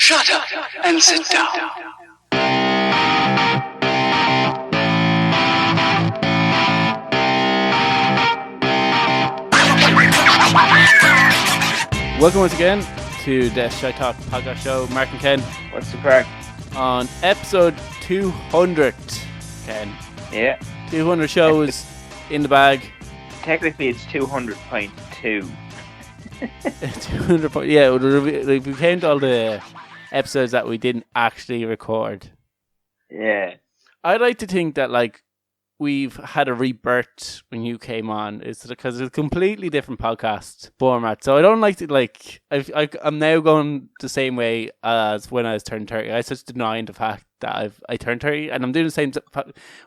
Shut up and sit down. Welcome once again to the Shite podcast show. Mark and Ken. What's the crack? On episode 200, Ken. Yeah. 200 shows in the bag. Technically, it's 200.2. 200. Yeah, we count all the episodes that we didn't actually record. Yeah. I'd like to think that we've had a rebirth when you came on, is because it's a completely different podcast format. So I don't like to I'm now going the same way as when I was turned 30. I just denying the fact that I turned 30, and I'm doing the same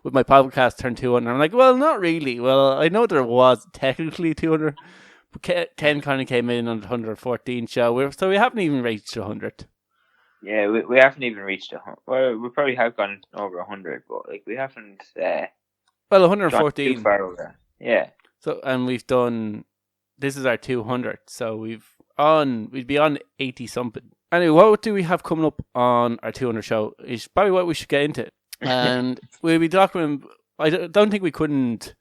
with my podcast turned 200. I'm like, well, not really. Well, I know there was technically 200, but Ken kind of came in on the 114 show, so we haven't even reached 100. Yeah, we haven't even reached 100. Well, we probably have gone over 100, but we haven't. Well, 114. Too far over. Yeah. So, and we've done. This is our 200. So we'd be on 80 something. Anyway, what do we have coming up on our 200 show? Is probably what we should get into. And we'll be talking. I don't think we couldn't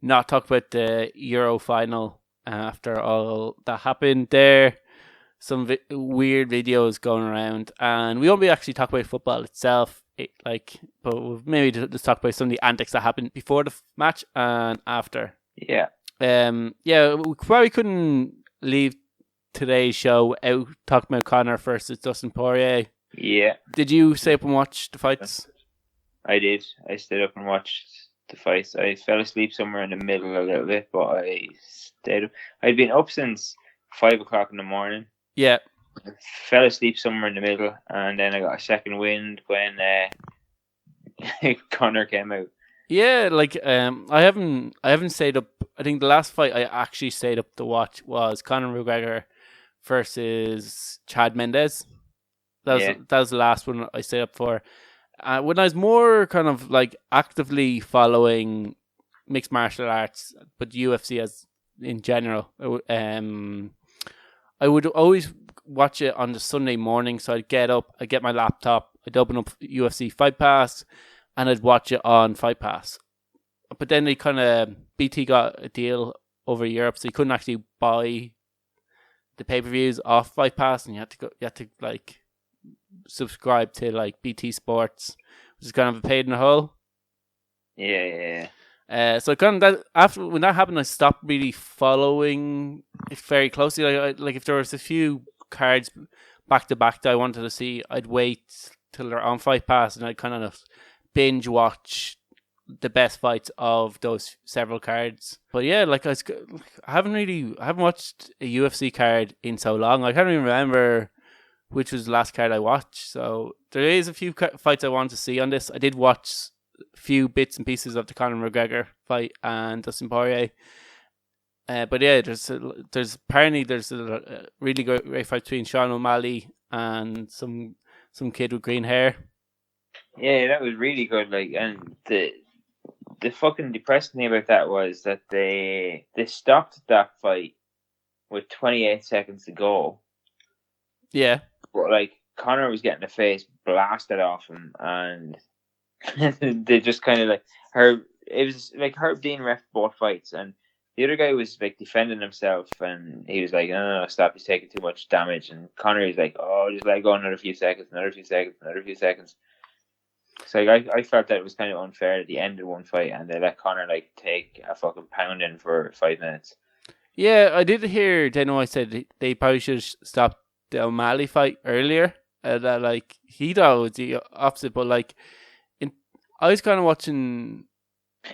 not talk about the Euro final after all that happened there. Some weird videos going around, and we won't be actually talking about football itself. But we'll maybe just talk about some of the antics that happened before the match and after. Yeah. We probably couldn't leave today's show without talking about Conor versus Dustin Poirier. Yeah. Did you stay up and watch the fights? I did. I stayed up and watched the fights. I fell asleep somewhere in the middle a little bit, but I stayed up. I'd been up since 5 o'clock in the morning. Yeah. I fell asleep somewhere in the middle, and then I got a second wind when Conor came out. Yeah, I haven't stayed up. I think the last fight I actually stayed up to watch was Conor McGregor versus Chad Mendes. That was the last one I stayed up for. When I was more kind of actively following mixed martial arts, but UFC as in general, I would always watch it on the Sunday morning. So I'd get up, I'd get my laptop, I'd open up UFC Fight Pass, and I'd watch it on Fight Pass. But then BT got a deal over Europe, so you couldn't actually buy the pay-per-views off Fight Pass, and you had to subscribe to BT Sports, which is kind of a pain in the hole. Yeah. So after when that happened, I stopped really following it very closely. If there was a few cards back to back that I wanted to see, I'd wait till they're on Fight Pass, and I'd kind of binge watch the best fights of those several cards. But yeah, I haven't watched a UFC card in so long. I can't even remember which was the last card I watched. So there is a few fights I want to see on this. I did watch a few bits and pieces of the Conor McGregor fight and Dustin Poirier. But yeah, there's apparently a really great fight between Sean O'Malley and some kid with green hair. Yeah, that was really good. And the fucking depressing thing about that was that they stopped that fight with 28 seconds to go. Yeah. But Conor was getting the face blasted off him, and they just kind of Herb. It was Herb Dean ref both fights, and the other guy was defending himself, and he was no, stop, he's taking too much damage. And Conor was oh, just let go another few seconds. So I felt that it was kind of unfair at the end of one fight, and they let Conor take a fucking pounding for 5 minutes. Yeah, I did hear Dana said they probably should have stopped the O'Malley fight earlier. That he thought it was the opposite, but I was kind of watching.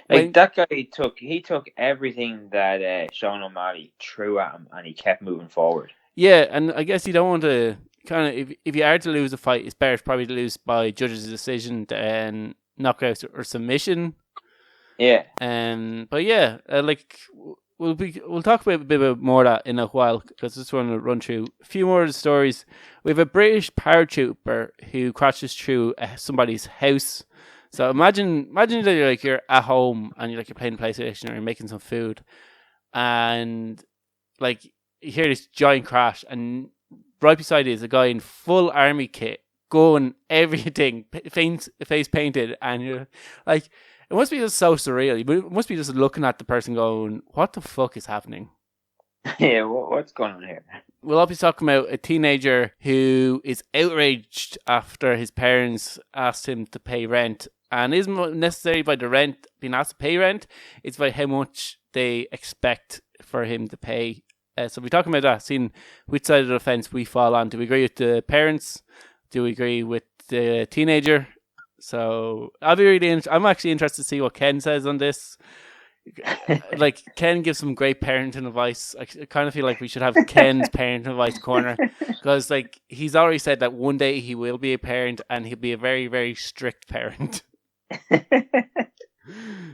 That guy took everything that Sean O'Malley threw at him, and he kept moving forward. Yeah, and I guess you don't want to if you are to lose a fight, it's better probably to lose by judge's decision than knockout or submission. Yeah. But yeah, we'll talk about a bit more of that in a while, because I just want to run through a few more of the stories. We have a British paratrooper who crashes through somebody's house. So imagine that you're at home and you're playing PlayStation or you're making some food, and you hear this giant crash, and right beside you is a guy in full army kit, going everything, face painted, and you're like, it must be just so surreal. It must be just looking at the person going, what the fuck is happening? Yeah, what's going on here? We'll be talking about a teenager who is outraged after his parents asked him to pay rent. And it isn't necessarily by the rent, being asked to pay rent, it's by how much they expect for him to pay. So we're talking about that, seeing which side of the fence we fall on. Do we agree with the parents? Do we agree with the teenager? So I'm actually interested to see what Ken says on this. Like, Ken gives some great parenting advice. I kind of feel like we should have Ken's parenting advice corner, because like he's already said that one day he will be a parent and he'll be a very, very strict parent.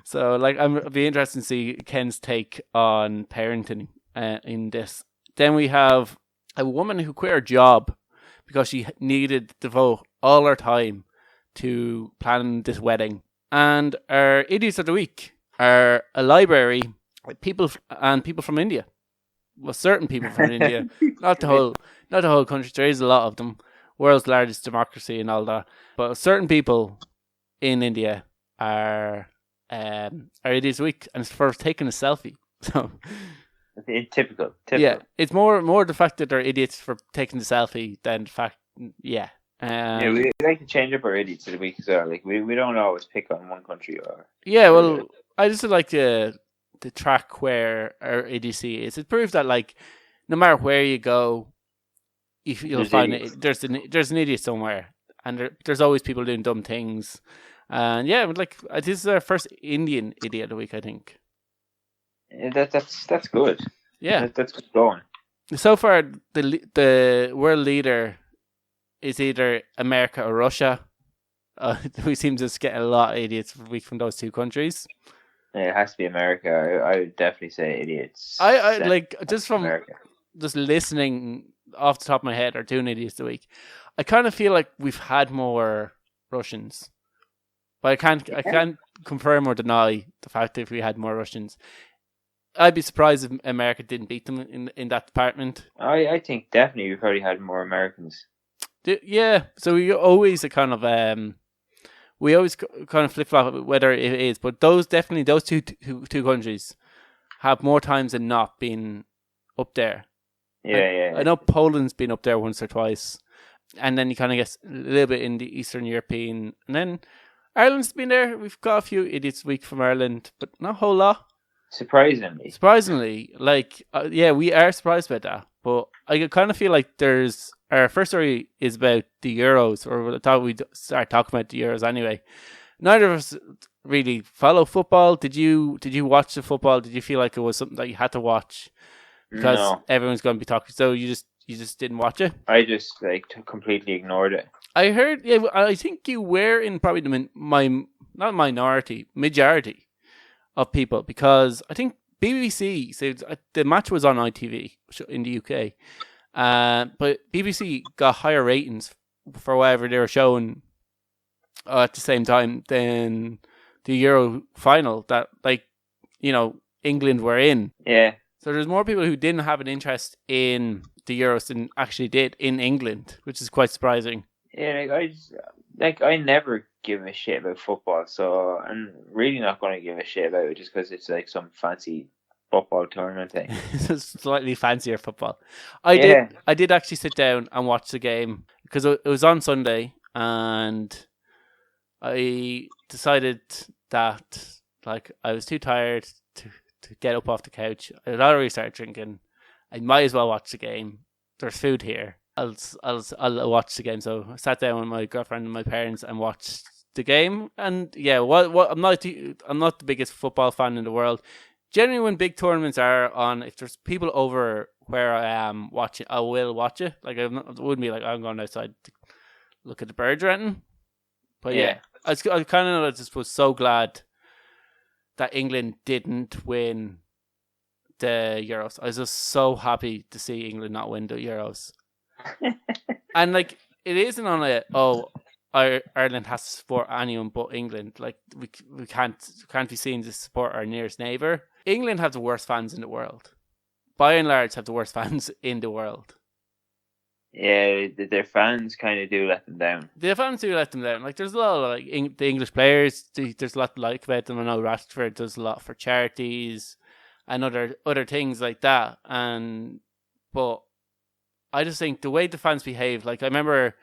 So like I'd be interested to see Ken's take on parenting in this. Then we have a woman who quit her job because she needed to devote all her time to plan this wedding. And our idiots of the week are a library, people from India. Well, certain people from India, not the whole country. There is a lot of them, world's largest democracy and all that. But certain people in India are idiots of the week, and it's for taking a selfie. So typical. Yeah, it's more the fact that they're idiots for taking the selfie than the fact. Yeah. Yeah, we like to change up our idiots of the week as well. Like we don't always pick on one country or. Yeah, well, I just would like to track where our idiocy is. It proves that like no matter where you go, you'll find it. There's an idiot somewhere, and there's always people doing dumb things. And yeah, but like this is our first Indian idiot of the week, I think. Yeah, that's good. Yeah, that's good going. So far, the world leader is either America or Russia. We seem to just get a lot of idiots a week from those two countries. Yeah, it has to be America. I would definitely say idiots. I like just from America. Just listening off the top of my head, or 2 idiots a week. I kind of feel like we've had more Russians, but I can't confirm or deny the fact that if we had more Russians. I'd be surprised if America didn't beat them in that department. I think definitely we've already had more Americans. Yeah, so we always kind of flip flop whether it is, but those two countries have more times than not been up there. Yeah. I know Poland's been up there once or twice, and then you kind of get a little bit in the Eastern European, and then Ireland's been there. We've got a few idiots a week from Ireland, but not a whole lot. Surprisingly, like we are surprised about that. But I kind of feel like our first story is about the Euros, or I thought we'd start talking about the Euros anyway. Neither of us really follow football. Did you watch the football? Did you feel like it was something that you had to watch because everyone's going to be talking? So you just didn't watch it? I just completely ignored it. I heard. Yeah, I think you were in probably the majority of people, because I think BBC, so the match was on ITV in the UK, but BBC got higher ratings for whatever they were showing at the same time than the Euro final that England were in. Yeah. So there's more people who didn't have an interest in the Euros than actually did in England, which is quite surprising. Yeah, I never give a shit about football, so I'm really not going to give a shit about it just because it's like some fancy football tournament thing. It's slightly fancier football. I did actually sit down and watch the game because it was on Sunday, and I decided that I was too tired to get up off the couch. I had already started drinking. I might as well watch the game. There's food here. I'll watch the game. So I sat down with my girlfriend and my parents and watched the game. And yeah, I'm not the biggest football fan in the world. Generally, when big tournaments are on, if there's people over where I am watching, I will watch it. Like it wouldn't be like I'm going outside to look at the birds or anything. But yeah, I kind of just was so glad that England didn't win the Euros. I was just so happy to see England not win the Euros. And it isn't on Ireland has to support anyone but England. Like we can't be seen to support our nearest neighbour. England have the worst fans in the world. By and large, have the worst fans in the world. Yeah, their fans kind of do let them down. The fans do let them down. Like, there's a lot of the English players. There's a lot to like about them. I know Rashford does a lot for charities and other things like that. But I just think the way the fans behave. Like, I remember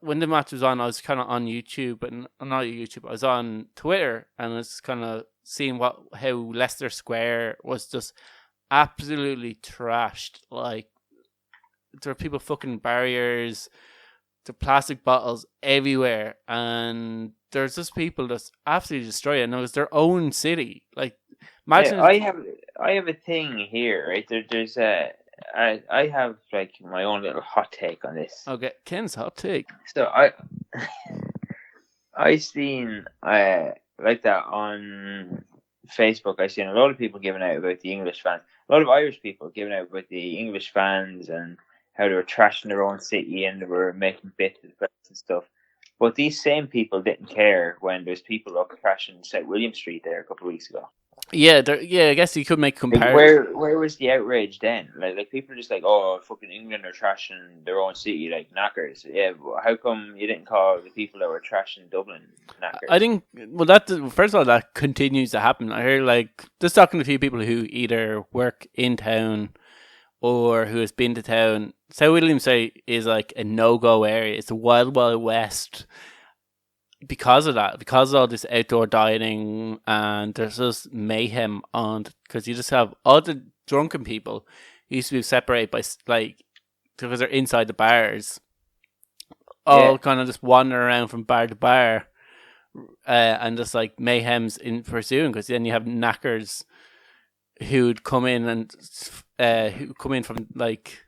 when the match was on, I was kind of on YouTube, but not YouTube. I was on Twitter, and I was kind of seeing how Leicester Square was just absolutely trashed. Like, there were people fucking barriers, the plastic bottles everywhere, and there's just people just absolutely destroy it. And it was their own city. Like, imagine. Yeah, I have a thing here, right? There's I have like my own little hot take on this. Okay, Ken's hot take. So I seen like that on Facebook. I seen a lot of people giving out about the English fans. A lot of Irish people giving out about the English fans and how they were trashing their own city and they were making bits of press and stuff. But these same people didn't care when there's people up trashing St. William Street there a couple of weeks ago. Yeah, I guess you could make comparisons. Like where was the outrage then? Like people are just like, oh, fucking England are trashing their own city like knackers. Yeah, how come you didn't call the people that were trashing Dublin knackers? I think, that first of all, that continues to happen. I hear, like, just talking to a few people who either work in town or who has been to town. St. William Street is like a no-go area. It's the wild, wild west. Because of that, because of all this outdoor dining, and there's just mayhem on, because you just have all the drunken people who used to be separated by, like, because they're inside the bars, all kind of just wandering around from bar to bar, and just like mayhem's in pursuing, because then you have knackers who'd come in and who come in from like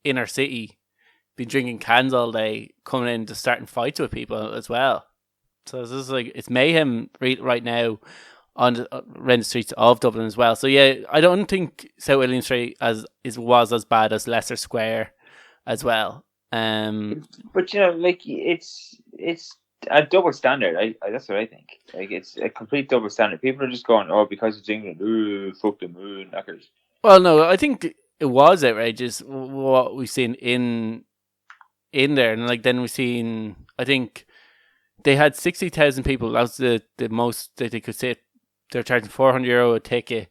inner city, been drinking cans all day, coming in to starting fights with people as well. So this is like, it's mayhem right now on around the streets of Dublin as well. So yeah, I don't think St. William Street was as bad as Leicester Square as well. But you know, like it's a double standard. I that's what I think. Like it's a complete double standard. People are just going, oh, because it's England, fuck them, knackers. Well, no, I think it was outrageous what we've seen in there, and like then we've seen, I think. They had 60,000 people. That was the most that they could sit. They're charging €400 a ticket,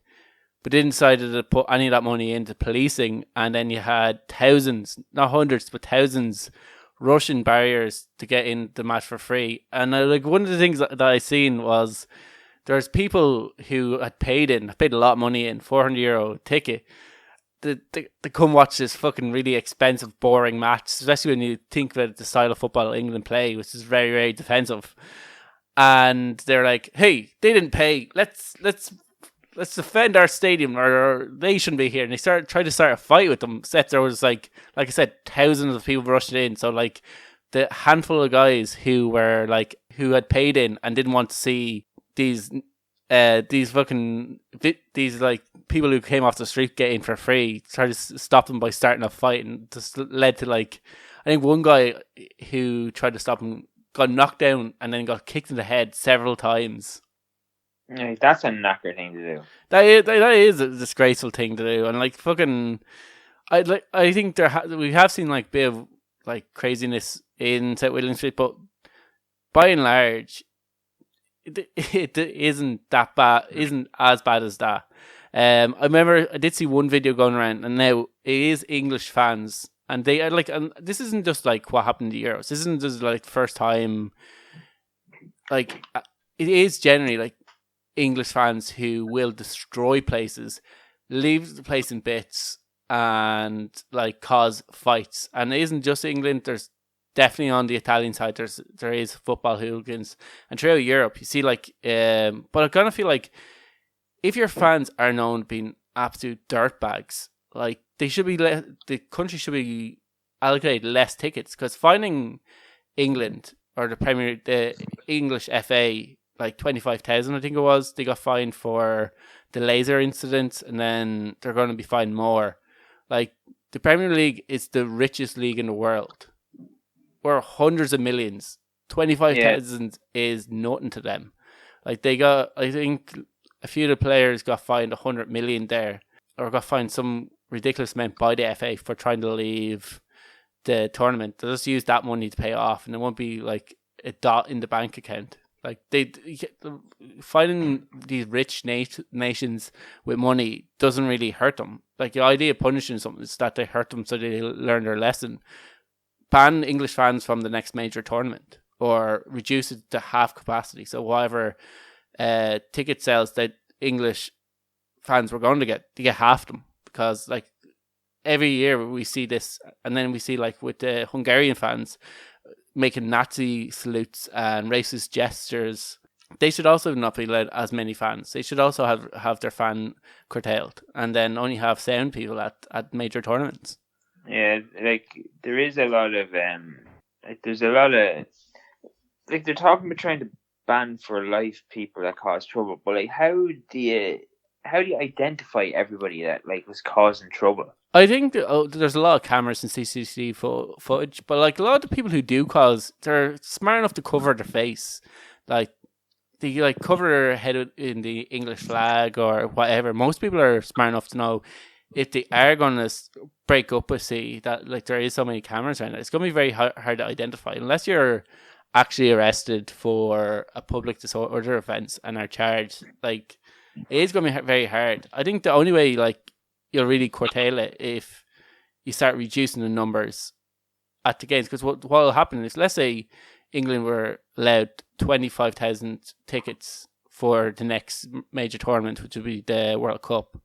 but they decided to put any of that money into policing. And then you had thousands, not hundreds, but thousands, rushing barriers to get in the match for free. And like one of the things that I seen was there's people who had paid a lot of money in, €400 ticket. To come watch this fucking really expensive, boring match, especially when you think about the style of football England play, which is very, very defensive. And they're like, "Hey, they didn't pay. Let's defend our stadium, or they shouldn't be here." And they tried to start a fight with them. Except there was like I said, thousands of people rushing in. So like the handful of guys who had paid in and didn't want to see these like people who came off the street get in for free, tried to stop them by starting a fight, and just led to like, I think one guy who tried to stop him got knocked down and then got kicked in the head several times. Yeah, that's a knacker thing to do. That is a disgraceful thing to do, and like fucking, I think we have seen like bit of like craziness in St. William Street, but by and large, it isn't that bad. Isn't as bad as that. I remember I did see one video going around, and now it is English fans, and they are like, and this isn't just like what happened to Euros. This isn't just like first time. Like, it is generally like English fans who will destroy places, leave the place in bits, and like cause fights. And it isn't just England. There's definitely on the Italian side. There is football hooligans, and throughout Europe you see like. But I kind of feel like if your fans are known being absolute dirtbags, like they should be, the country should be allocated less tickets, because finding England or the English FA like 25,000, I think it was, they got fined for the laser incident, and then they're going to be fined more. Like, the Premier League is the richest league in the world. We're hundreds of millions. 25,000 is nothing to them. Like, they got, I think a few of the players got fined 100 million there, or got fined some ridiculous amount by the FA for trying to leave the tournament. They'll just use that money to pay off, and it won't be like a dot in the bank account. Like finding these rich nations with money doesn't really hurt them. Like the idea of punishing something is that they hurt them so they learn their lesson. Ban English fans from the next major tournament, or reduce it to half capacity. So whatever ticket sales that English fans were going to get half them, because like every year we see this, and then we see like with the Hungarian fans making Nazi salutes and racist gestures. They should also not be allowed as many fans. They should also have their fan curtailed, and then only have sound people at major tournaments. Yeah, like there is a lot of like there's a lot of like they're talking about trying to ban for life people that cause trouble, but like how do you identify everybody that like was causing trouble? I think there's a lot of cameras and CCTV footage, but like a lot of the people who do cause, they're smart enough to cover their face, like they like cover their head in the English flag or whatever. Most people are smart enough to know if they are going to break up a sea, that like there is so many cameras around it. It's going to be very hard to identify unless you're actually arrested for a public disorder offence and are charged. Like it is going to be very hard. I think the only way like you'll really curtail it if you start reducing the numbers at the games. Because what will happen is, let's say England were allowed 25,000 tickets for the next major tournament, which would be the World Cup,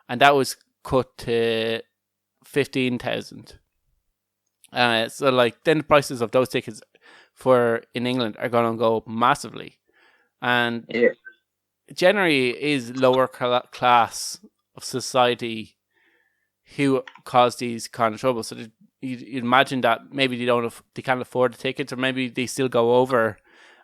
and that was cut to 15,000. So like then the prices of those tickets in England are going to go up massively, and generally is lower class of society who cause these kind of trouble. So you imagine that maybe they can't afford the tickets, or maybe they still go over,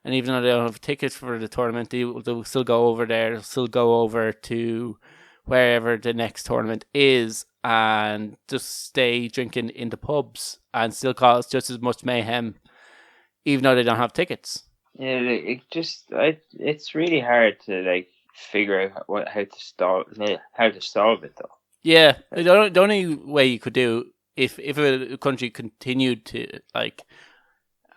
and even though they don't have tickets for the tournament, they'll still go over there. They'll still go over to wherever the next tournament is and just stay drinking in the pubs and still cause just as much mayhem, even though they don't have tickets. Yeah, it's really hard to like figure out how to solve it though. Yeah, the only way you could do if a country continued to like,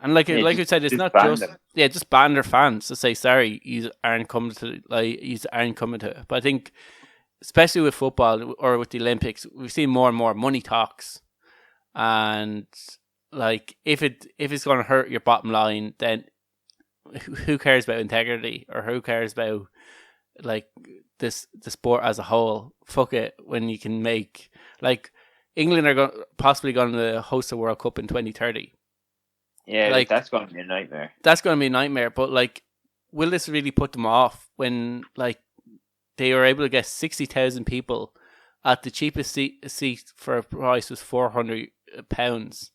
and like you said, it's not just them. Just ban their fans to say sorry, you aren't coming to it. But I think, especially with football or with the Olympics, we've seen more and more money talks, and like if it's going to hurt your bottom line, then who cares about integrity, or who cares about like the sport as a whole? Fuck it, when you can make, like, England are possibly going to host a World Cup in 2030. Yeah, like that's going to be a nightmare. That's going to be a nightmare. But like, will this really put them off when like they were able to get 60,000 people at the cheapest seat for a price was £400?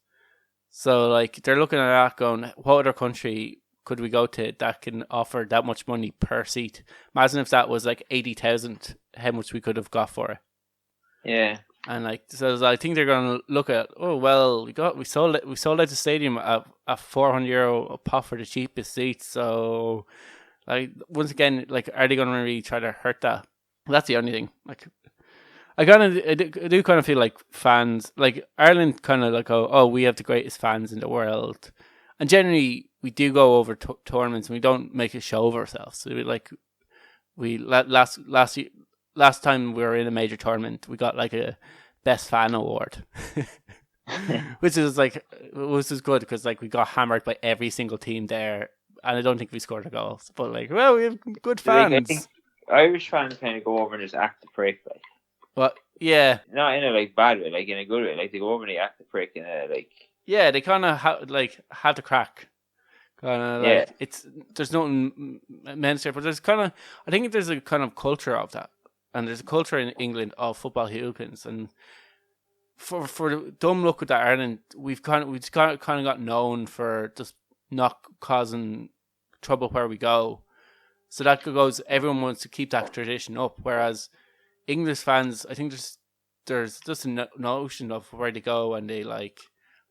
So like they're looking at that going, what other country could we go to that can offer that much money per seat? Imagine if that was like 80,000, how much we could have got for it. Yeah. And like, so I think they're going to look at, oh well, we sold out the stadium at €400 a pop for the cheapest seats. So like, once again, like, are they going to really try to hurt that? That's the only thing. Like, I do kind of feel like fans, like Ireland, kind of like, oh, we have the greatest fans in the world, and generally we do go over tournaments and we don't make a show of ourselves. So last time we were in a major tournament, we got like a best fan award, which is good because like we got hammered by every single team there, and I don't think we scored a goal. But like, well, we have good fans. I think Irish fans kind of go over and just act the prick, like. Well, yeah. Not in a like bad way, like in a good way. Like they go over and they act the prick in a like. Yeah, they kind of have the crack. Kind of like there's nothing men's there, but there's kind of, I think there's a kind of culture of that, and there's a culture in England of football hooligans, and for the dumb luck with that Ireland, we've kind of got known for just not causing trouble where we go, so that goes. Everyone wants to keep that tradition up, whereas English fans, I think there's just a notion of where they go and they like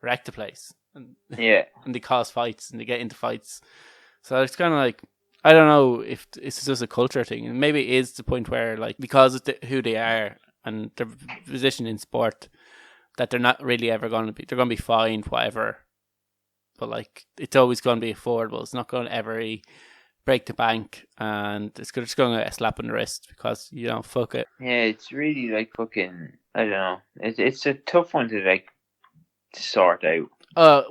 wreck the place, and and they cause fights and they get into fights. So it's kind of like, I don't know if it's just a culture thing, and maybe it is the point where like, because of who they are and their position in sport, that they're not really ever going to be. They're going to be fined, whatever. But like, it's always going to be affordable. It's not going to ever break the bank, and it's just going to get a slap on the wrist because fuck it. Yeah, it's really like fucking. I don't know. It's a tough one to like sort out.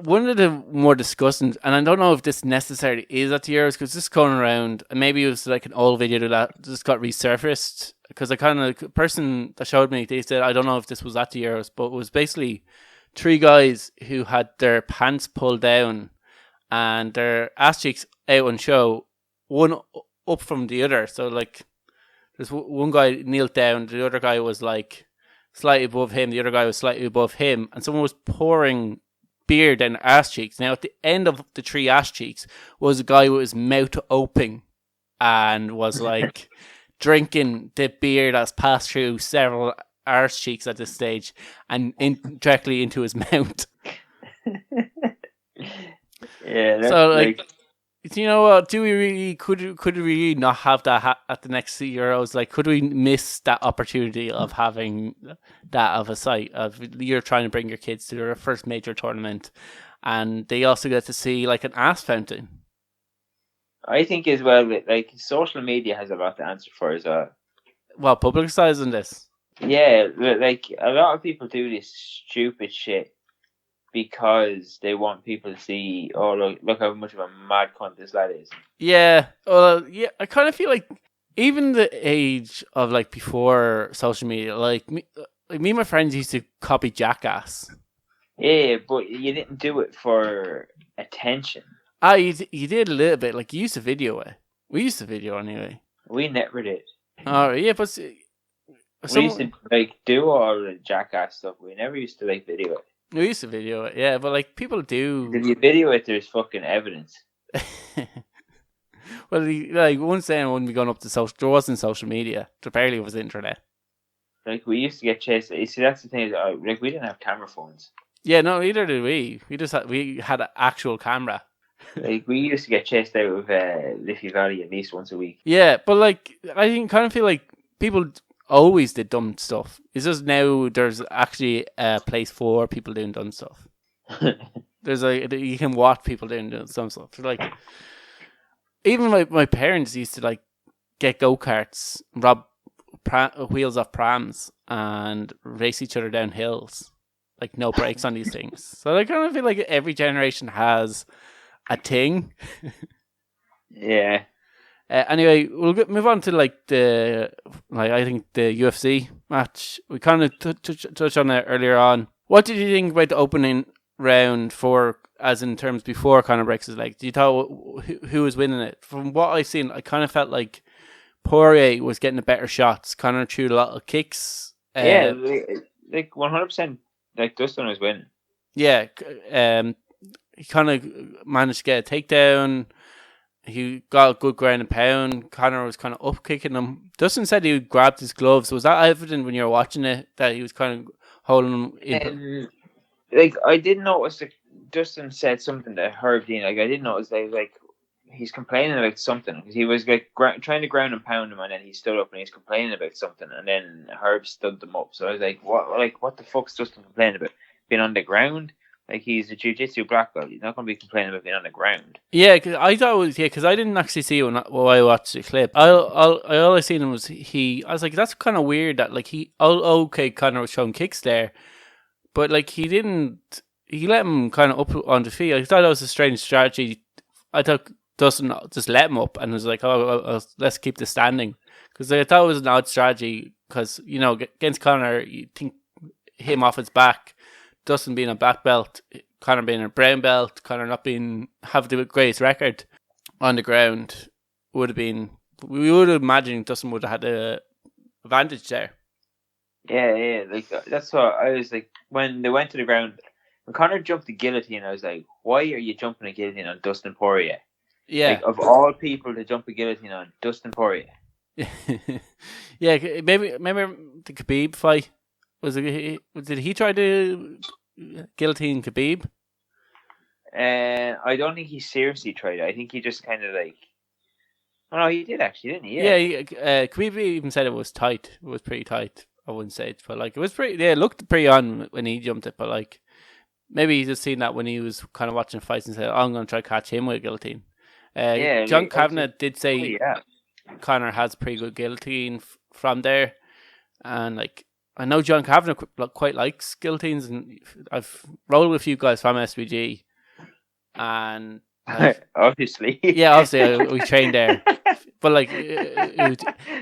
One of the more disgusting, and I don't know if this necessarily is at the Euros because this is going around, and maybe it was like an old video that just got resurfaced. Because the person that showed me, they said, I don't know if this was at the Euros, but it was basically 3 guys who had their pants pulled down and their ass cheeks out on show, one up from the other. So like, there's one guy knelt down, the other guy was like slightly above him, the other guy was slightly above him, and someone was pouring beer down their ass cheeks. Now, at the end of the 3 ass cheeks was a guy with his mouth open and was like drinking the beer that's passed through several arse cheeks at this stage and directly into his mouth. Yeah, that's so like, you know what? Do we really could we really not have that at the next Euros? Like, could we miss that opportunity of having that of a site of you're trying to bring your kids to their first major tournament, and they also get to see like an ass fountain? I think as well that like social media has a lot to answer for as well. Well, publicizing this. Yeah, like a lot of people do this stupid shit because they want people to see, oh look how much of a mad cunt this lad is. Yeah, well, yeah, I kind of feel like even the age of like before social media, like me and my friends used to copy Jackass. Yeah, but you didn't do it for attention. You did a little bit. Like, you used to video it. We used to video anyway. We never did. Oh, yeah, but we used to like do all the Jackass stuff. We never used to like video it. We used to video it, yeah, but like people do. If you video it, there's fucking evidence. Well, like once then, when we gone up to social, there wasn't social media. There barely was internet. Like we used to get chased. You see, that's the thing. Like we didn't have camera phones. Yeah, no, neither did we. We had an actual camera. Like we used to get chased out of Liffey Valley at least once a week. Yeah, but like I kind of feel like people always did dumb stuff. It's just now there's actually a place for people doing dumb stuff. There's like you can watch people doing some stuff. Like even my parents used to like get go-karts, rob wheels off prams, and race each other down hills. Like no brakes on these things. So I kind of feel like every generation has a thing. Yeah. Anyway, we'll move on to like I think the UFC match. We kind of touched on it earlier on. What did you think about the opening round for, as in terms before Conor breaks his leg? Do you thought who was winning it? From what I've seen, I kind of felt like Poirier was getting the better shots. Conor threw a lot of kicks. Yeah, like 100%. Like Dustin was winning. Yeah, he kind of managed to get a takedown. He got a good ground and pound. Conor was kind of up kicking him. Dustin said he grabbed his gloves. Was that evident when you were watching it that he was kind of holding him? Like I did notice that Dustin said something to Herb Dean. Like I did notice that like he's complaining about something because he was like trying to ground and pound him, and then he stood up and he's complaining about something, and then Herb stood them up. So I was like, what the fuck's Dustin complaining about? Being on the ground? Like he's a jiu-jitsu black belt. He's not going to be complaining about being on the ground. Yeah, cause I thought it was because I didn't actually see it when I watched the clip. All I seen him was I was like, that's kind of weird that like okay, Conor was showing kicks there, but like he didn't. He let him kind of up on the feet. I thought that was a strange strategy. I thought Dustin just let him up and was like, let's keep the standing, because I thought it was an odd strategy because against Conor you think him off his back. Dustin being a black belt, Conor being a brown belt, Conor not have the greatest record on the ground we would have imagined Dustin would have had the advantage there. Yeah, like that's what I was like when they went to the ground. When Conor jumped the guillotine, I was like, why are you jumping a guillotine on Dustin Poirier? Yeah. Like, of all people to jump a guillotine on, Dustin Poirier. Yeah, maybe remember the Khabib fight? Did he try to guillotine Khabib? I don't think he seriously tried it. I think he just kind of like. Oh no, he did actually, didn't he? Yeah. Khabib even said it was tight. It was pretty tight. at one stage. But like it was pretty, yeah, it looked pretty on when he jumped it. But like maybe he just seen that when he was kind of watching fights and said, "Oh, I'm going to try catch him with a guillotine." John Kavanagh did say Conor has pretty good guillotine from there, and like I know John Kavanagh quite likes guillotines, and I've rolled with a few guys from SVG, and like, obviously, we trained there, but like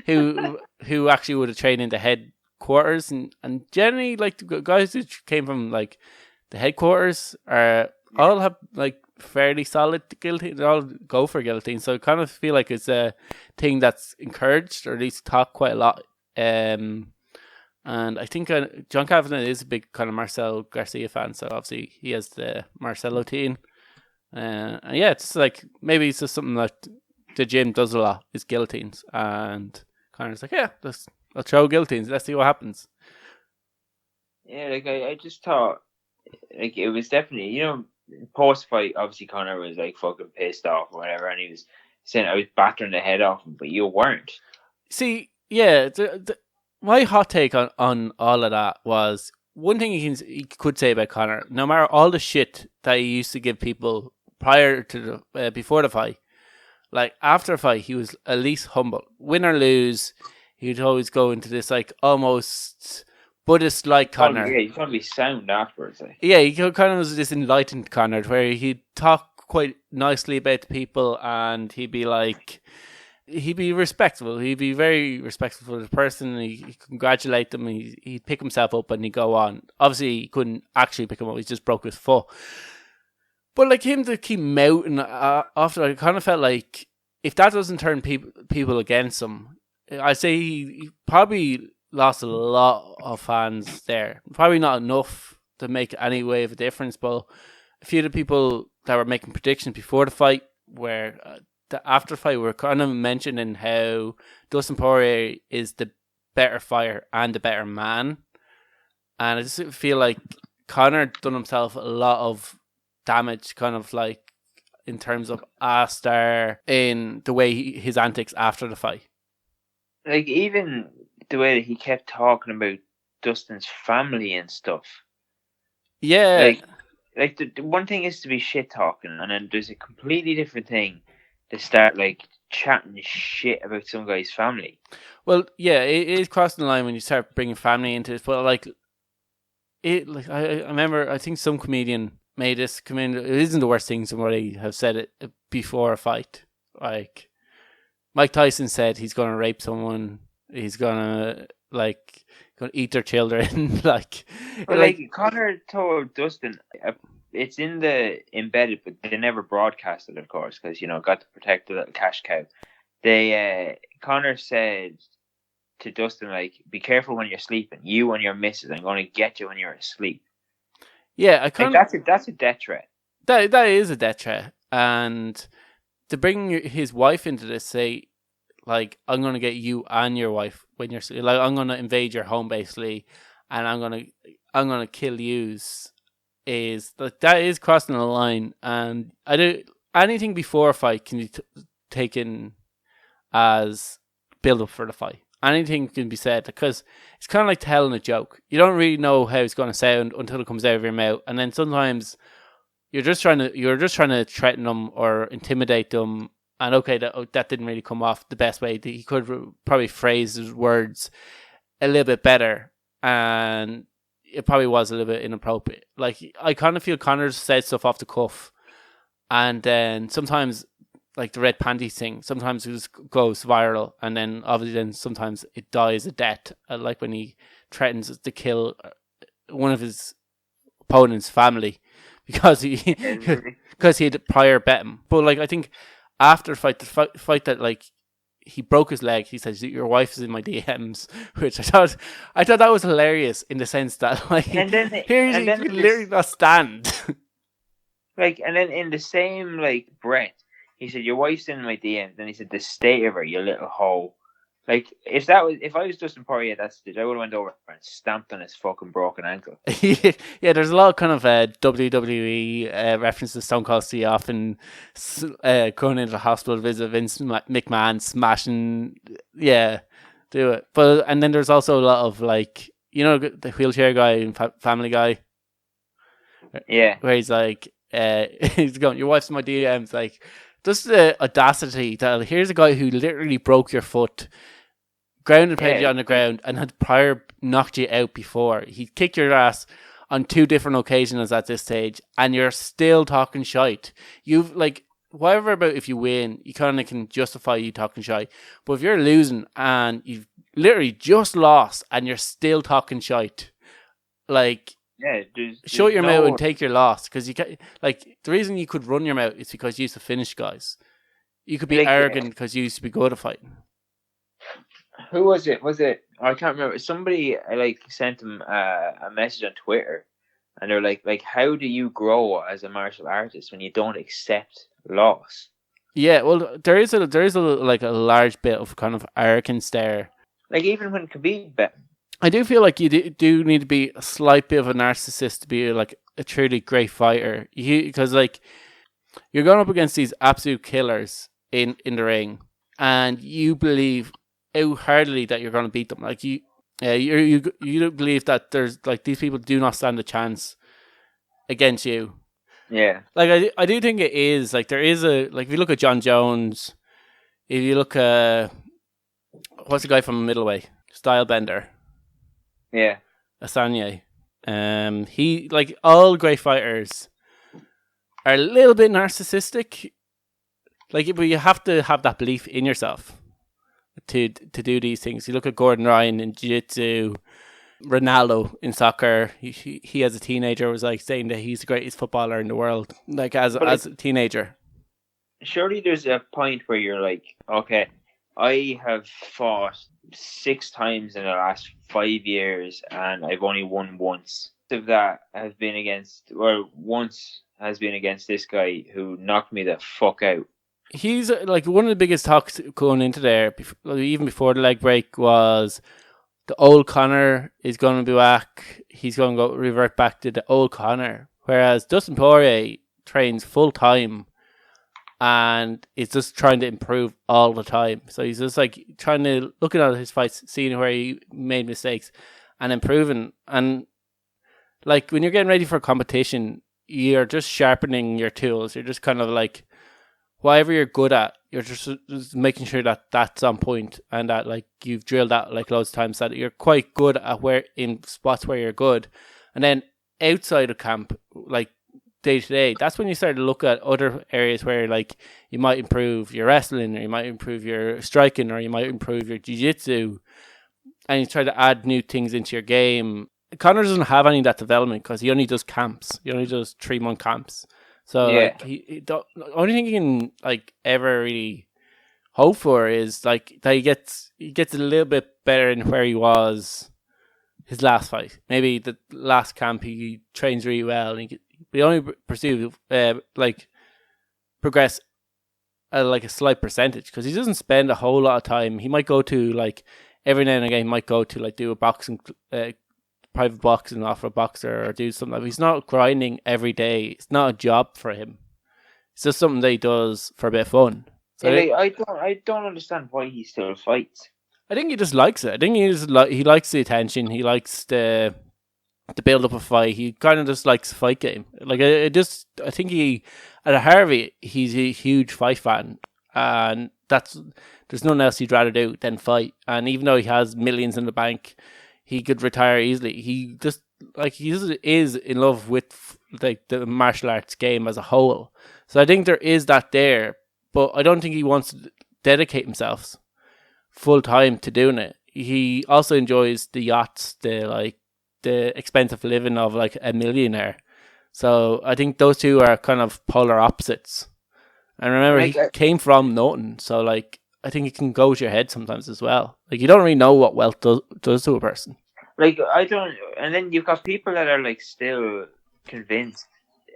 who actually would have trained in the headquarters, and generally like the guys who came from like the headquarters all have like fairly solid guillotine. They all go for guillotine, so I kind of feel like it's a thing that's encouraged or at least talked quite a lot. And I think John Kavanagh is a big kind of Marcel Garcia fan, so obviously he has the Marcelo team. And yeah, it's like maybe it's just something that the gym does a lot is guillotines, and Conor's like, yeah, I'll throw guillotines. Let's see what happens. Yeah, like I just thought, like it was definitely post fight. Obviously, Conor was like fucking pissed off or whatever, and he was saying I was battering the head off him, but you weren't. See, yeah, my hot take on all of that was one thing you could say about Conor. No matter all the shit that he used to give people prior to before the fight, like after a fight, he was at least humble. Win or lose, he'd always go into this like almost Buddhist-like Conor. Yeah, he's gonna be sound afterwards. Like. Yeah, he kind of was this enlightened Conor where he'd talk quite nicely about the people, and he'd be respectful. He'd be very respectful of the person. He'd congratulate them. He'd pick himself up and he'd go on. Obviously, he couldn't actually pick him up. He just broke his foot. But like him to keep mouthing after, I kind of felt like if that doesn't turn people against him, I'd say he probably lost a lot of fans there. Probably not enough to make any way of a difference, but a few of the people that were making predictions before the fight were the after fight were kind of mentioning how Dustin Poirier is the better fighter and the better man, and I just feel like Conor done himself a lot of damage, kind of like in terms of A-star in the way his antics after the fight. Like even the way that he kept talking about Dustin's family and stuff. Yeah. Like the one thing is to be shit talking, and then there's a completely different thing to start like chatting shit about some guy's family. Well, yeah, it is crossing the line when you start bringing family into it. But like, I remember, I think some comedian made this comment. It isn't the worst thing somebody have said it before a fight. Like Mike Tyson said, he's gonna rape someone. He's gonna eat their children. like Conor told Dustin, it's in the embedded, but they never broadcast it, of course, because got to protect the little cash cow. Conor said to Dustin, like, be careful when you're sleeping. You and your missus, I'm going to get you when you're asleep. Yeah, that's a death threat. That is a death threat, and to bring his wife into this, say, like, I'm going to get you and your wife when you're asleep. Like, I'm going to invade your home basically, and I'm going to kill yous. Is that is crossing the line, and I do anything before a fight can be taken as build up for the fight. Anything can be said because it's kind of like telling a joke. You don't really know how it's going to sound until it comes out of your mouth, and then sometimes you're just trying to threaten them or intimidate them. And okay, that didn't really come off the best way. He could probably phrase his words a little bit better, and it probably was a little bit inappropriate. Like, I kind of feel Conor's said stuff off the cuff, and then sometimes, like the red panties thing, sometimes it just goes viral, and then obviously then sometimes it dies a death, like when he threatens to kill one of his opponent's family because he had prior bet him. But like, I think after the fight that like he broke his leg, he says, your wife is in my DMs, which I thought that was hilarious in the sense that like he literally not stand. Like, and then in the same like breath, he said, your wife's in my DMs. Then he said, the state of her, you little hoe. Like, if I was Dustin Poirier at that stage, I would have went over and stamped on his fucking broken ankle. Yeah, there's a lot of kind of WWE references to Stone Cold Steve often going into the hospital to visit Vince McMahon, smashing. Yeah, do it. But and then there's also a lot of like, you know, the wheelchair guy in Family Guy. Yeah. Where he's like, he's going, your wife's in my DMs. Like, just the audacity that here's a guy who literally broke your foot, grounded you on the ground, and had prior knocked you out before. He kicked your ass on 2 different occasions at this stage, and you're still talking shite. You've like, whatever about if you win, you kind of can justify you talking shite. But if you're losing and you've literally just lost and you're still talking shite, like, there's shut your mouth and take your loss, because you can, like, the reason you could run your mouth is because you used to finish guys. You could be like, arrogant because you used to be good at fighting. Who was it? I can't remember. Somebody like sent him a message on Twitter, and they're like, how do you grow as a martial artist when you don't accept loss? Yeah, well, there is a like a large bit of kind of arrogance there. Like even when Khabib bet. I do feel like you do need to be a slight bit of a narcissist to be like a truly great fighter. Because like you're going up against these absolute killers in the ring, and you believe wholeheartedly that you're going to beat them. Like you believe that there's like these people do not stand a chance against you. Yeah. Like I do think it is like there is a like if you look at John Jones, if you look at what's the guy from middleweight, Stylebender. Yeah. Asanya. He like all great fighters are a little bit narcissistic. Like, but you have to have that belief in yourself to do these things. You look at Gordon Ryan in jiu-jitsu, Ronaldo in soccer. He as a teenager was like saying that he's the greatest footballer in the world. Like as a teenager. Surely there's a point where you're like, okay, I have fought 6 times in the last 5 years and I've only won once. Of that has been against, or once has been against this guy who knocked me the fuck out. He's like one of the biggest talks going into there, even before the leg break, was the old Conor is going to be back. He's going to revert back to the old Conor. Whereas Dustin Poirier trains full time and is just trying to improve all the time. So he's just like trying to, looking at his fights, seeing where he made mistakes and improving. And like when you're getting ready for a competition, you're just sharpening your tools. You're just kind of like, whatever you're good at, you're just making sure that that's on point and that like you've drilled that like loads of times, that you're quite good at where in spots where you're good. And then outside of camp, like day to day, that's when you start to look at other areas where like you might improve your wrestling, or you might improve your striking, or you might improve your jiu-jitsu, and you try to add new things into your game. Conor doesn't have any of that development because he only does camps. He only does 3-month camps. So like the only thing he can like ever really hope for is like that he gets a little bit better than where he was his last fight. Maybe the last camp he trains really well, and he only like progress at like a slight percentage because he doesn't spend a whole lot of time. He might go to like every now and again. He might go to like do a boxing. Private boxing off a boxer or do something. He's not grinding every day. It's not a job for him. It's just something that he does for a bit of fun. So I don't understand why he still fights. I think he just likes it. I think he likes the attention. He likes the build up a fight. He kind of just likes the fight game. Like I think he at a Harvey, he's a huge fight fan, and there's nothing else he'd rather do than fight. And even though he has millions in the bank, he could retire easily. He just is in love with like the martial arts game as a whole. So I think there is that there, but I don't think he wants to dedicate himself full time to doing it. He also enjoys the yachts, the expensive living of like a millionaire. So I think those two are kind of polar opposites. And remember, he came from nothing, so like I think it can go to your head sometimes as well. Like you don't really know what wealth does to a person. Like I don't, and then you've got people that are like still convinced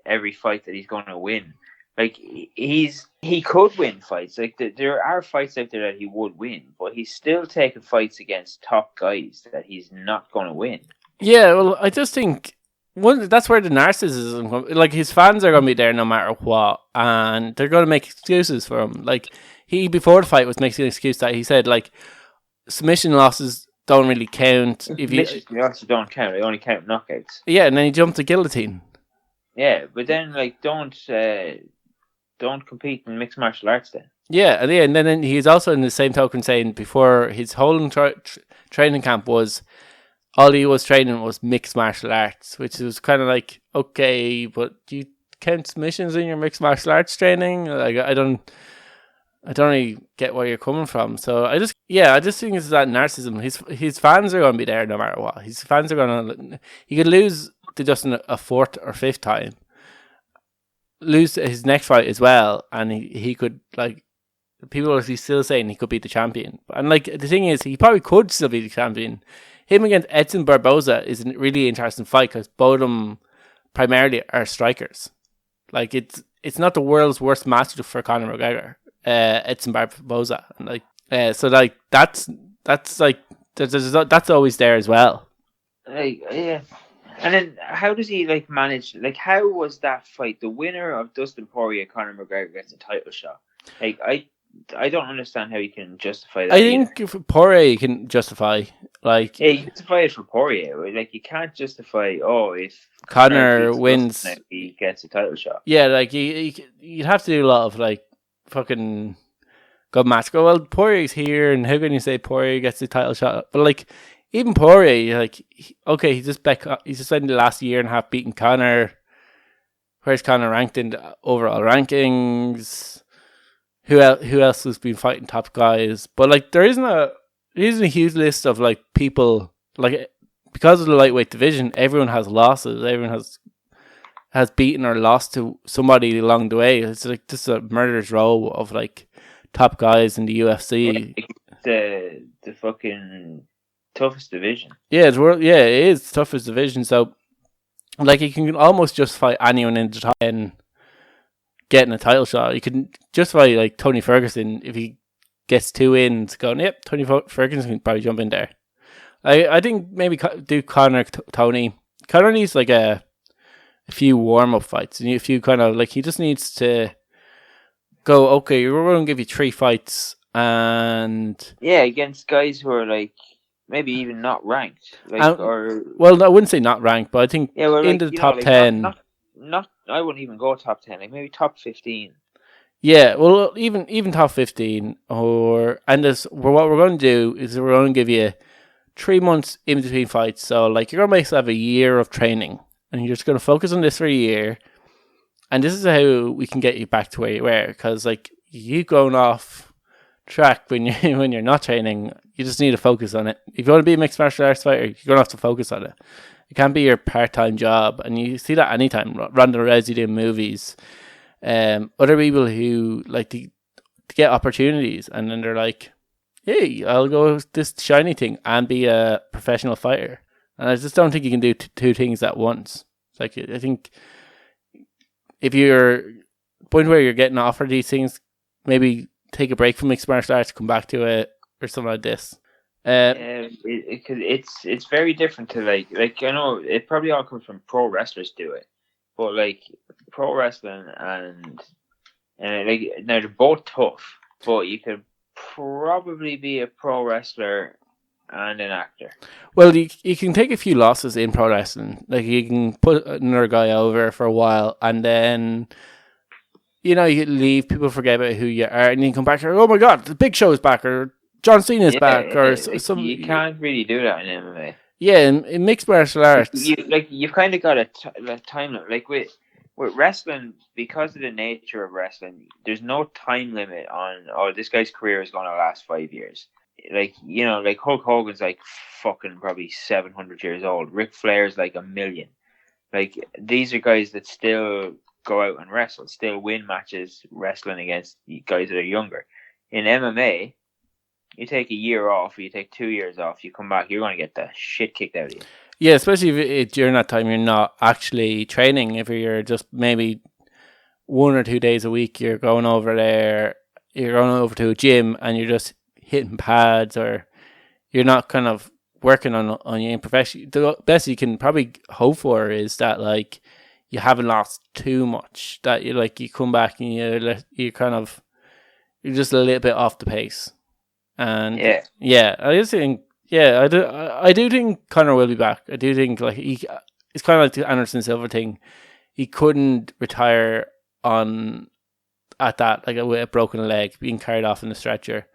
every fight that he's going to win. Like he could win fights. Like there are fights out there that he would win, but he's still taking fights against top guys that he's not going to win. Yeah, well, I just think that's where the narcissism comes. Like his fans are going to be there no matter what, and they're going to make excuses for him. Like he before the fight was making an excuse that he said like submission losses don't really count. If you losses don't count, they only count knockouts. Yeah, and then you jump to guillotine. Yeah, but then like don't compete in mixed martial arts then. Yeah, and then he's also in the same token saying before his whole training camp was all he was training was mixed martial arts, which was kind of like, okay, but do you count submissions in your mixed martial arts training? Like I don't really get where you're coming from. So I just think it's that narcissism. His fans are going to be there no matter what. His fans are going to. He could lose to Justin a fourth or fifth time, lose his next fight as well, and he could like. People are still saying he could beat the champion, and like the thing is, he probably could still be the champion. Him against Edson Barboza is a really interesting fight because both of them primarily are strikers. Like it's not the world's worst matchup for Conor McGregor, Edson Barboza, and like so like that's like that's always there as well. Like yeah, and then how does he like manage? Like how was that fight? The winner of Dustin Poirier, Conor McGregor gets a title shot. Like I don't understand how you can justify that. I think if Poirier you can justify. Like yeah, you can justify it for Poirier. Like you can't justify if Conor wins, he gets a title shot. Yeah, like you'd have to do a lot of like fucking good match. Go well, Poirier's here, and how can you say Poirier gets the title shot? But like even Poirier, like okay, he's just spent the last year and a half beating Conor. Where's Conor ranked in the overall rankings? Who else has been fighting top guys? But like there isn't a huge list of like people like because of the lightweight division. Everyone has losses. Everyone has beaten or lost to somebody along the way. It's like just a murderer's row of like top guys in the UFC. The fucking toughest division. Yeah, it is the toughest division. So like you can almost justify anyone in the top 10 getting a title shot. You can justify like Tony Ferguson if he gets 2 wins going, yep, Tony Ferguson can probably jump in there. I think maybe do Conor Tony. Conor needs like a few warm-up fights. And a few kind of like he just needs to go, okay, we're going to give you 3 fights and yeah, against guys who are like maybe even not ranked. Like well, I wouldn't say not ranked, but I think into the top 10. Not I wouldn't even go top 10, like maybe top 15. Yeah, well, even top 15, what we're going to do is we're going to give you 3 months in between fights. So, like, you're going to make yourself a year of training, and you're just going to focus on this for a year. And this is how we can get you back to where you were, because like you going off track when you're not training, you just need to focus on it. If you want to be a mixed martial arts fighter, you're going to have to focus on it. It can't be your part-time job, and you see that anytime. Ronda Rousey doing movies. Other people who like to get opportunities, and then they're like, hey, I'll go with this shiny thing and be a professional fighter. And I just don't think you can do 2 things at once. It's like, I think if you're point where you're getting offered these things, maybe take a break from mixed martial arts, come back to it or something like this. It's very different to like I know it probably all comes from pro wrestlers do it, but like pro wrestling and like now they're both tough, but you could probably be a pro wrestler and an actor. Well, you can take a few losses in pro wrestling. Like you can put another guy over for a while, and then you leave. People forget about who you are, and you come back. Oh my God, the Big Show is back, or John Cena's back, or some. You can't really do that in MMA. Yeah, in mixed martial arts, you've kind of got a time limit. Like with wrestling, because of the nature of wrestling, there's no time limit on. Oh, this guy's career is going to last 5 years. Like like Hulk Hogan's like fucking probably 700 years old. Ric Flair's like 1 million. Like these are guys that still go out and wrestle, still win matches wrestling against guys that are younger. In MMA, you take a year off, or you take 2 years off, you come back, you're going to get the shit kicked out of you. Yeah, especially if during that time you're not actually training. If you're just maybe 1 or 2 days a week, you're going over there, you're going over to a gym, and you're just hitting pads, or you're not kind of working on your profession. The best you can probably hope for is that like you haven't lost too much. That you come back and you're just a little bit off the pace. And Yeah. I just think, I do think Conor will be back. I do think like it's kind of like the Anderson Silva thing. He couldn't retire at that, like with a broken leg, being carried off in a stretcher.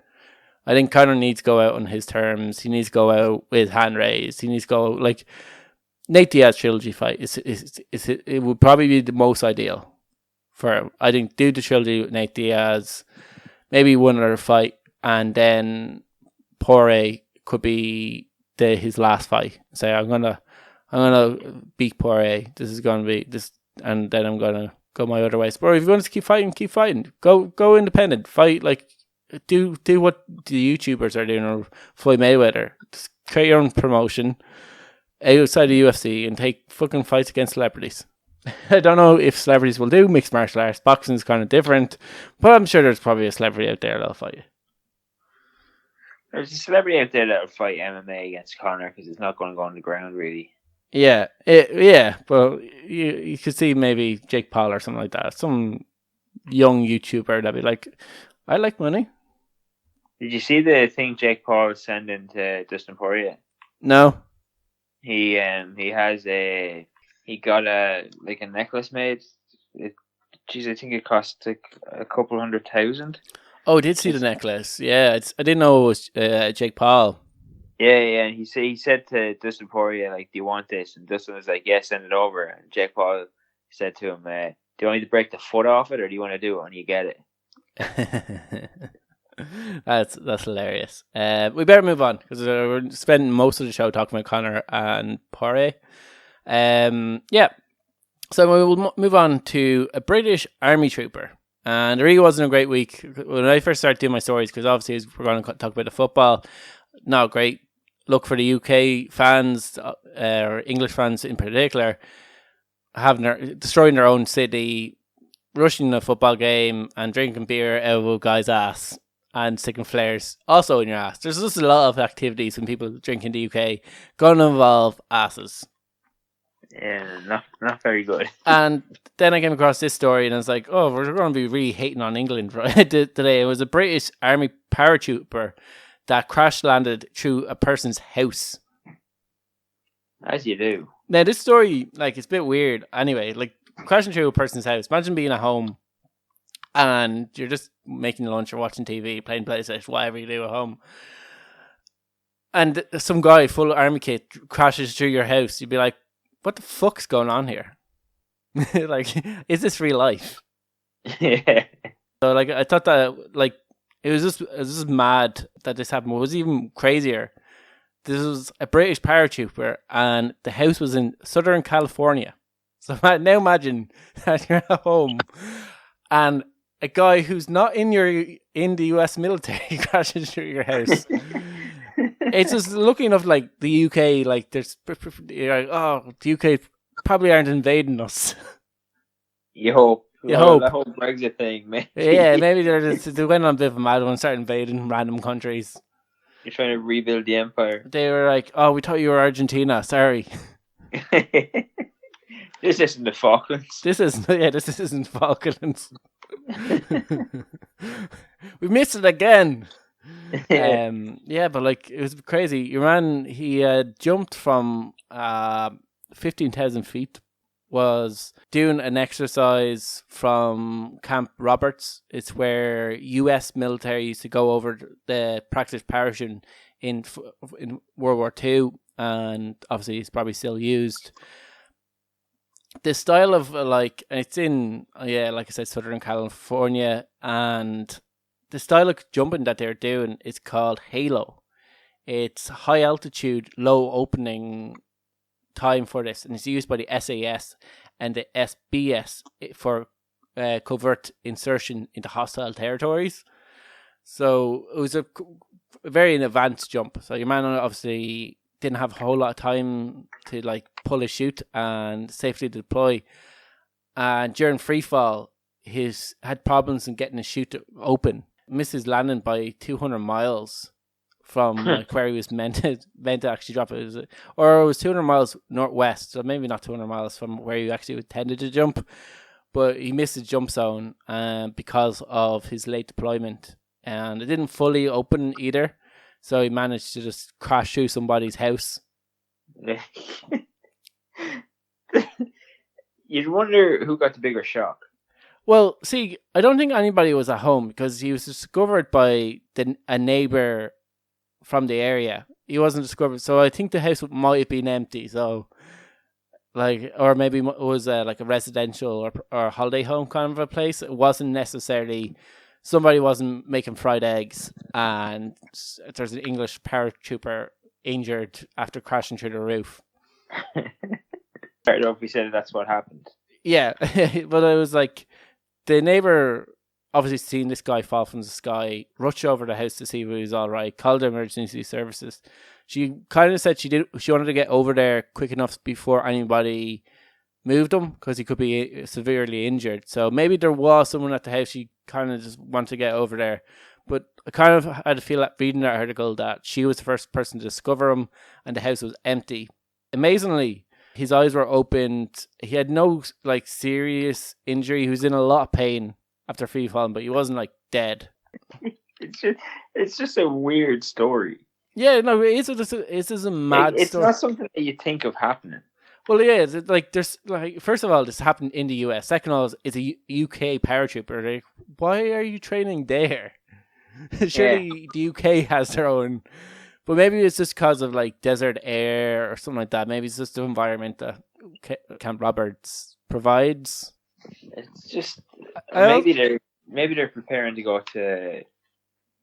I think Conor needs to go out on his terms. He needs to go out with hand raised. He needs to go like Nate Diaz trilogy fight. It would probably be the most ideal for him. I think do the trilogy with Nate Diaz, maybe one other fight, and then Poirier could be his last fight. Say I'm gonna beat Poirier. This is gonna be this, and then I'm gonna go my other ways. But if you want to keep fighting. Go independent. Fight like do what the YouTubers are doing, or Floyd Mayweather. Just create your own promotion outside the UFC and take fucking fights against celebrities. I don't know if celebrities will do mixed martial arts. Boxing is kind of different, but I'm sure there's probably a celebrity out there that'll fight you. There's a celebrity out there that'll fight MMA against Conor because it's not going to go on the ground, really. Yeah, well, you could see maybe Jake Paul or something like that. Some young YouTuber that'd be like, I like money. Did you see the thing Jake Paul is sending to Dustin Poirier? No. He got a necklace made. I think it cost like a couple $100,000. Oh, I did see the necklace. Yeah, I didn't know it was Jake Paul. Yeah. And he said to Dustin Poirier, like, "Do you want this?" And Dustin was like, "Yeah, send it over." And Jake Paul said to him, "Do you want me to break the foot off it, or do you want to do it when you get it?" That's hilarious. We better move on because we're spending most of the show talking about Conor and Poirier. So we will move on to a British Army trooper, and it really wasn't a great week when I first started doing my stories, because obviously we're going to talk about the football. Not great look for the UK fans, or English fans in particular, destroying their own city, rushing a football game, and drinking beer out of a guy's ass. And sticking flares also in your ass. There's just a lot of activities when people drink in the UK going to involve asses. Yeah, not very good. And then I came across this story and I was like, oh, we're going to be really hating on England today. It was a British Army paratrooper that crash landed through a person's house. As you do. Now, this story, like, it's a bit weird. Anyway, like, crashing through a person's house. Imagine being at home and you're just making lunch or watching TV, playing PlayStation, whatever you do at home. And some guy full of army kit crashes through your house. You'd be like, what the fuck's going on here? Like, is this real life? Yeah. So, like, I thought that, like, it was just mad that this happened. What was even crazier, this was a British paratrooper and the house was in Southern California. So now imagine that you're at home and a guy who's not in the US military crashes through your house. It's just looking of like the UK, like there's, you're like, oh, the UK probably aren't invading us. You hope. You hope. The whole Brexit thing, man. Yeah, maybe they went on a bit of a mad one, started invading random countries. You're trying to rebuild the empire. They were like, oh, we thought you were Argentina. Sorry. This isn't the Falklands. This isn't Falklands. We missed it again. But like it was crazy. Your man, he jumped from 15,000 feet. Was doing an exercise from Camp Roberts. It's where US military used to go over the practice parachuting in World War II, and obviously it's probably still used. The style of it's in like I said, Southern California, and the style of jumping that they're doing is called Halo. It's high altitude, low opening time for this, and it's used by the SAS and the SBS for covert insertion into hostile territories. So it was a very advanced jump. So your man obviously didn't have a whole lot of time to like pull his chute and safely deploy. And during free fall, he's had problems in getting his chute open. Misses landing by 200 miles from like where he was meant to actually drop it. Or it was 200 miles northwest, so maybe not 200 miles from where he actually intended to jump. But he missed the jump zone because of his late deployment. and it didn't fully open either. So he managed to just crash through somebody's house. You'd wonder who got the bigger shock. Well, see, I don't think anybody was at home because he was discovered by a neighbor from the area. He wasn't discovered, so I think the house might have been empty. So, or maybe it was like a residential or holiday home kind of a place. It wasn't necessarily somebody wasn't making fried eggs, and there's an English paratrooper injured after crashing through the roof. I don't know if we said that's what happened. Yeah, but it was like the neighbor obviously seen this guy fall from the sky, rushed over the house to see if he was all right, called the emergency services. She kind of said she wanted to get over there quick enough before anybody moved him because he could be severely injured. So maybe there was someone at the house. She kind of just wanted to get over there. But I kind of had to feel like reading that article that she was the first person to discover him and the house was empty. Amazingly, his eyes were opened. He had no serious injury. He was in a lot of pain after free falling, but he wasn't dead. It's just a weird story. Yeah, no, it's just a mad it's story. Not something that you think of happening. Well, yeah, there's first of all, this happened in the US. Second of all, it's a UK paratrooper. Why are you training there? Surely the UK has their own, but maybe it's just because of desert air or something like that. Maybe it's just the environment that Camp Roberts provides. It's just maybe they're preparing to go to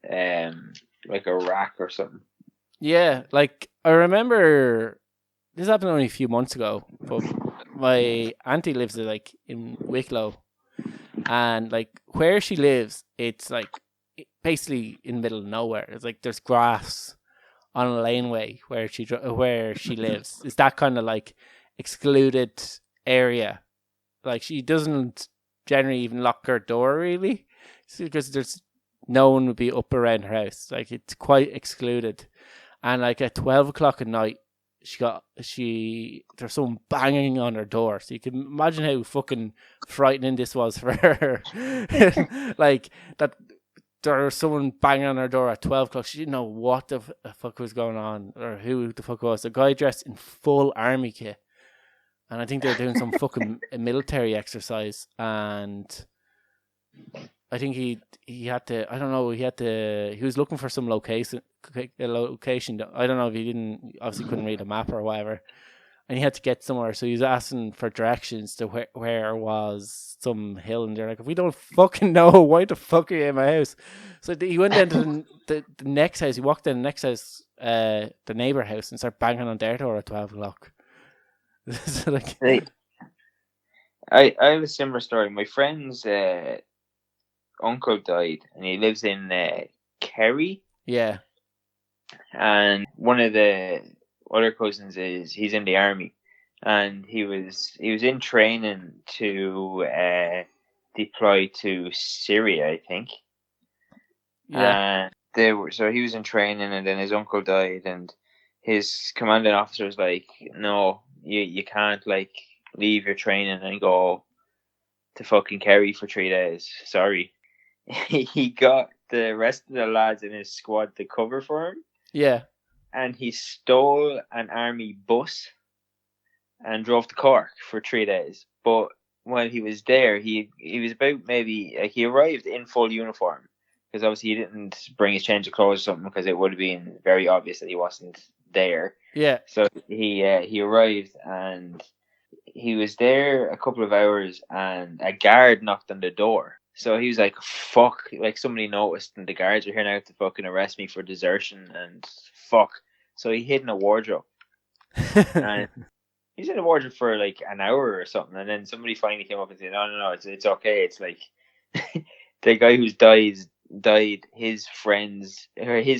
Iraq or something. Yeah, I remember this happened only a few months ago, but my auntie lives in Wicklow, and where she lives, it's basically in the middle of nowhere. It's there's grass on a laneway where she lives. It's that kind of excluded area. She doesn't generally even lock her door really, because there's no one would be up around her house. It's quite excluded. And at 12 o'clock at night, there's someone banging on her door. So you can imagine how fucking frightening this was for her. That there was someone banging on her door at 12 o'clock. She didn't know what the fuck was going on or who the fuck it was. A guy dressed in full army kit. And I think they were doing some fucking military exercise. And I think he had to, I don't know, he was looking for some location. I don't know if he obviously couldn't read a map or whatever. And he had to get somewhere. So he was asking for directions to where was some hill. And they're like, we don't fucking know. Why the fuck are you in my house? So he went into the next house. He walked in the next house, the neighbor house, and started banging on their door at 12 o'clock. So I have a similar story. My friend's uncle died, and he lives in Kerry. Yeah. And one of the other cousins he's in the army, and he was in training to deploy to Syria, I think. Yeah. So he was in training, and then his uncle died, and his commanding officer was like, "No, you can't leave your training and go to fucking Kerry for 3 days. Sorry." He got the rest of the lads in his squad to cover for him. Yeah. And he stole an army bus and drove to Cork for 3 days. But while he was there, he was about maybe he arrived in full uniform, because obviously he didn't bring his change of clothes or something, because it would have been very obvious that he wasn't there. Yeah. So he arrived, and he was there a couple of hours, and a guard knocked on the door. So he was like, fuck, somebody noticed, and the guards are here now to fucking arrest me for desertion, and fuck. So he hid in a wardrobe. And he's in a wardrobe for an hour or something, and then somebody finally came up and said, no, it's okay. It's the guy who's died, his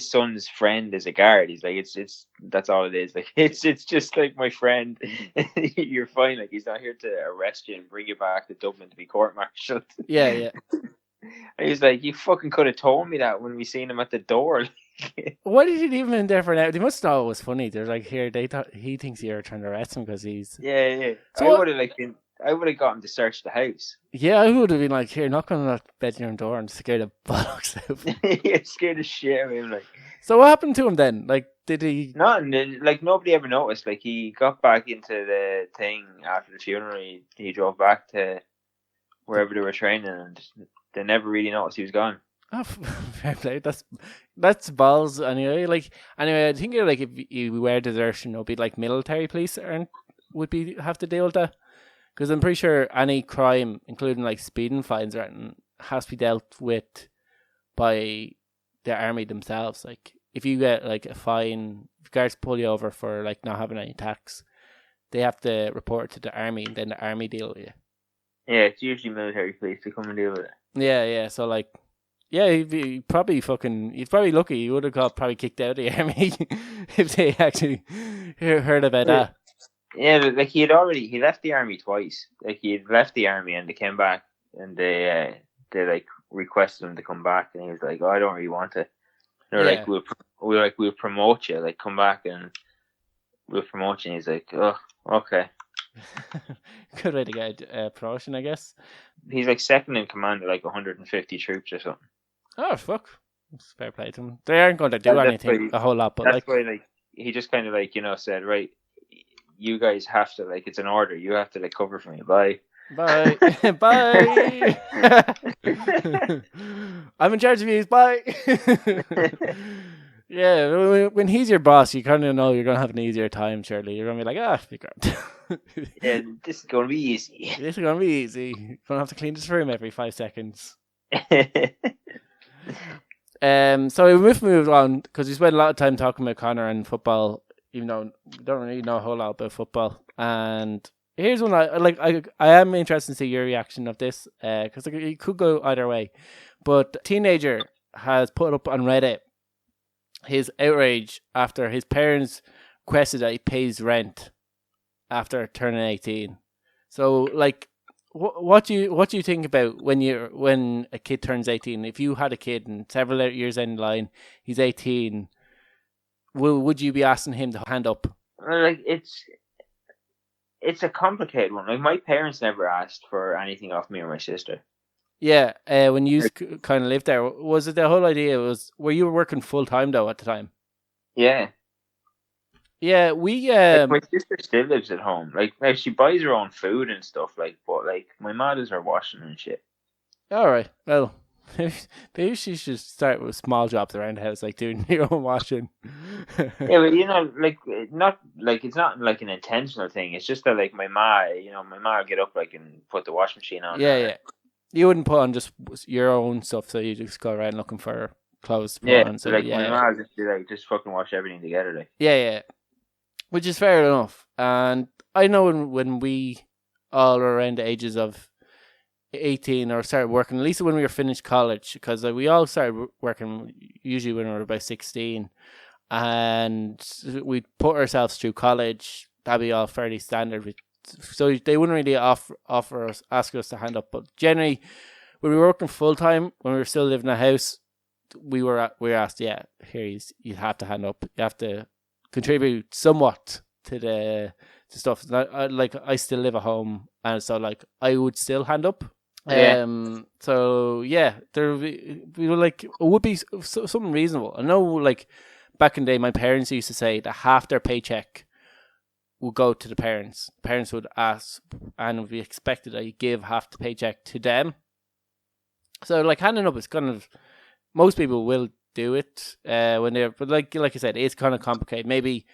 son's friend is a guard. He's it's that's all it is. It's just my friend. You're fine. He's not here to arrest you and bring you back to Dublin to be court-martialed. Yeah. And he's like, you fucking could have told me that when we seen him at the door. Why did you leave him in there for now? They must know it was funny. They're here. He thinks you're trying to arrest him because he's. Yeah. So I would have I would have got him to search the house. Yeah, I would have been like, here, knock on that bedroom door and scare the bollocks out of him. He scared the shit out of him. Like, So what happened to him then? Like, did he? nothing. Like nobody ever noticed. Like he got back into the thing after the funeral. He drove back to wherever they were training, and they never really noticed he was gone. Oh, fair play. That's balls anyway. Like anyway, I think like if you were desertion, it would be like military police have to deal with that. Because I'm pretty sure any crime, including like speeding fines or anything, has to be dealt with by the army themselves. Like if you get like a fine, if guards pull you over for like not having any tax, they have to report it to the army, and then the army deal with you. Yeah, it's usually military police to come and deal with it. Yeah. So like, yeah, he's probably lucky. He would have got probably kicked out of the army if they actually heard about that. Yeah, like he left the army twice. Like he had left the army and they came back and they like requested him to come back, and he was like, "Oh, I don't really want to." They're like, "We'll promote you. Like, come back and we'll promote you." And he's like, "Oh, okay." Good way to get a promotion, I guess. He's like second in command of like 150 troops or something. Oh fuck! It's fair play to them. They aren't going to do anything a whole lot, but that's why like he just kind of like said, right, you guys have to, like, it's an order. You have to like cover for me. Bye. Bye. Bye. I'm in charge of you. Bye. Yeah, when he's your boss, you kind of know you're going to have an easier time, surely. You're going to be like, be great. Yeah, this is going to be easy. This is going to be easy. You're going to have to clean this room every 5 seconds. So we've moved on, because we spent a lot of time talking about Conor and football, even though we don't really know a whole lot about football. And here's one I am interested to see your reaction of this, because it could go either way. But a teenager has put up on Reddit his outrage after his parents requested that he pays rent after turning 18. So, like, what do you think about when a kid turns 18? If you had a kid and several years in line, he's 18, would you be asking him to hand up? Like, it's a complicated one. Like, my parents never asked for anything off me or my sister. Yeah, when you kind of lived there, was it the whole idea were you working full time though at the time? Yeah. Yeah, we like, my sister still lives at home. Like she buys her own food and stuff. Like, but like my mom does her washing and shit. All right. Well, maybe she should start with small jobs around the house, like doing your own washing. Yeah, but like not like it's not like an intentional thing. It's just that like my ma will get up like and put the washing machine on. Yeah. You wouldn't put on just your own stuff, so you just go around looking for clothes to put on. So like my ma just fucking wash everything together. Like. Yeah. Which is fair enough. And I know when we all were around the ages of 18 or started working, at least when we were finished college, because we all started working usually when we were about 16, and we put ourselves through college. That'd be all fairly standard. So they wouldn't really ask us to hand up. But generally, when we were working full time, when we were still living in a house, we were asked, here you have to hand up. You have to contribute somewhat to stuff. I still live at home, and so like I would still hand up. Yeah. So yeah, we were like, it would be something reasonable. I know, like back in the day, my parents used to say that half their paycheck would go to the parents. Parents would ask and would be expected that you give half the paycheck to them. So like handing up is kind of, most people will do it when they're, but like I said, it's kind of complicated. Maybe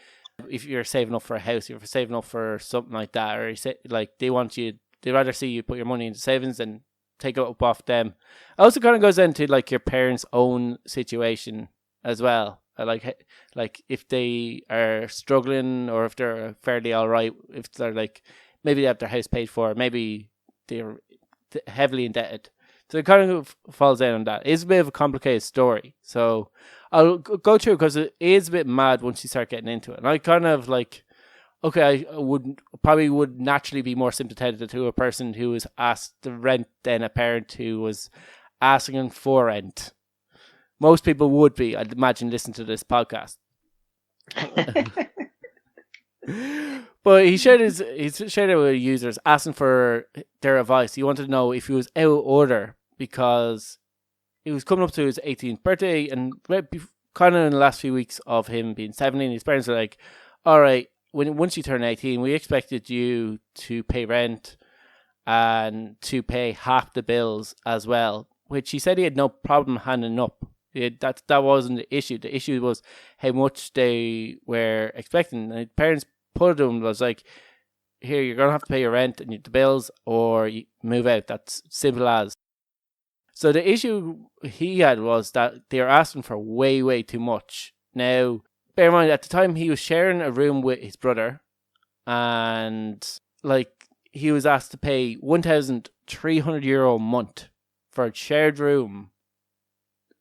if you're saving up for a house, if you're saving up for something like that, or they'd rather see you put your money into savings than take it up off them. It also kind of goes into like your parents' own situation as well. Like if they are struggling, or if they're fairly all right, if they're like, maybe they have their house paid for, maybe they're heavily indebted. So it kind of falls down on that. It's a bit of a complicated story. So I'll go through, because it is a bit mad once you start getting into it. And I kind of like, okay, I would naturally be more sympathetic to a person who was asked to rent than a parent who was asking for rent. Most people would be, I'd imagine, listen to this podcast. But he shared it with users asking for their advice. He wanted to know if he was out of order because he was coming up to his 18th birthday, and kind of in the last few weeks of him being 17, his parents were like, all right, once you turn 18, we expected you to pay rent and to pay half the bills as well, which he said he had no problem handing up. That wasn't the issue. The issue was how much they were expecting. And his parents put it to him, was like, here, you're going to have to pay your rent and the bills, or you move out. That's simple as. So the issue he had was that they were asking for way, way too much. Now, bear in mind, at the time he was sharing a room with his brother, and like he was asked to pay €1,300 a month for a shared room,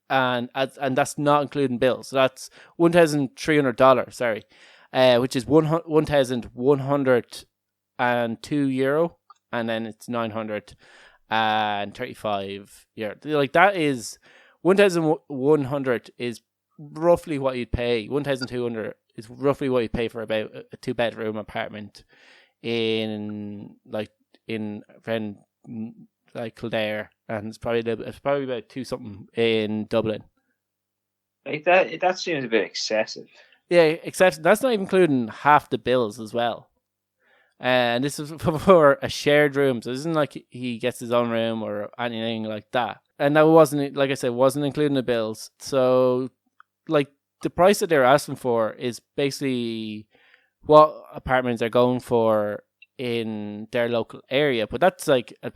and that's not including bills. So that's $1,300, sorry, which is €1,102, and then it's 935 Like that is 1,100 is roughly what you'd pay. 1,200 is roughly what you'd pay for about a 2-bedroom apartment in Kildare, and it's probably about 2 something in Dublin. Like that seems a bit excessive. Yeah, except that's not even including half the bills as well. And this is for a shared room, so it isn't like he gets his own room or anything like that. And that wasn't, like I said, wasn't including the bills. So, like, the price that they're asking for is basically what apartments are going for in their local area. But that's like the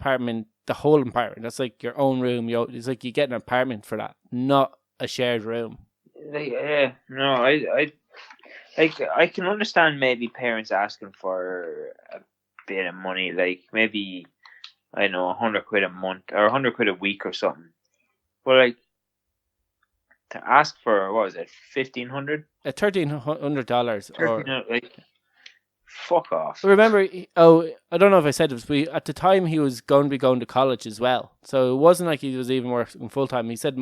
whole apartment. That's like your own room. It's like you get an apartment for that, not a shared room. I can understand maybe parents asking for a bit of money, like maybe, I don't know, £100 a month or £100 a week or something. But like, to ask for, what was it, $1,500? $1,300 or like, fuck off. Remember, I don't know if I said this, but at the time he was going to be going to college as well. So it wasn't like he was even working full time. He said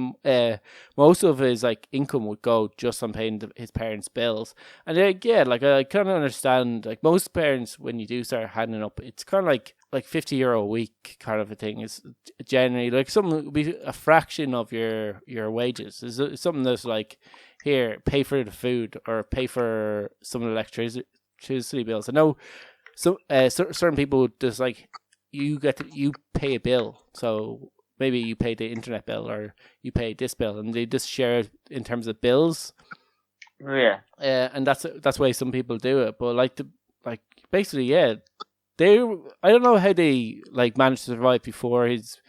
most of his income would go just on paying his parents' bills. And I kind of understand, like most parents, when you do start handing up, it's kind of like €50 a week kind of a thing. It's generally like something that would be a fraction of your wages. It's something that's like, here, pay for the food or pay for some of the electricity bills. I know certain people just like you pay a bill, so maybe you pay the internet bill or you pay this bill, and they just share it in terms of bills. Yeah. And that's why some people do it. But basically, yeah, I don't know how they managed to survive before his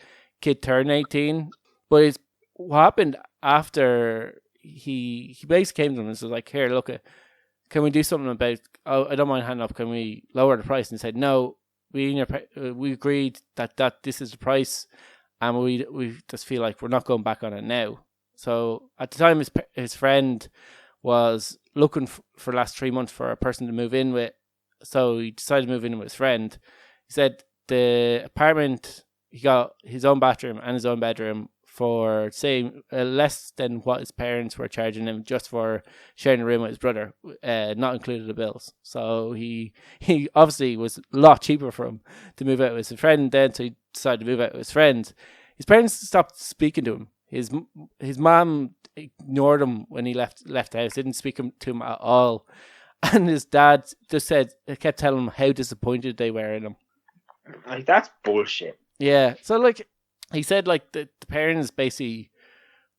kid turned 18. But what happened after he basically came to them and was like, here, look, can we do something about, I don't mind handing up, can we lower the price? And he said, no, we agreed that this is the price, and we just feel like we're not going back on it now. So at the time, his friend was looking for the last 3 months for a person to move in with, so he decided to move in with his friend. He said the apartment, he got his own bathroom and his own bedroom for, say, less than what his parents were charging him just for sharing a room with his brother, not included the bills. So he obviously was a lot cheaper for him to move out with his friend then, so he decided to move out with his friend. His parents stopped speaking to him. His mom ignored him when he left the house, didn't speak to him at all. And his dad just kept telling him how disappointed they were in him. Like, that's bullshit. Yeah, so he said the parents basically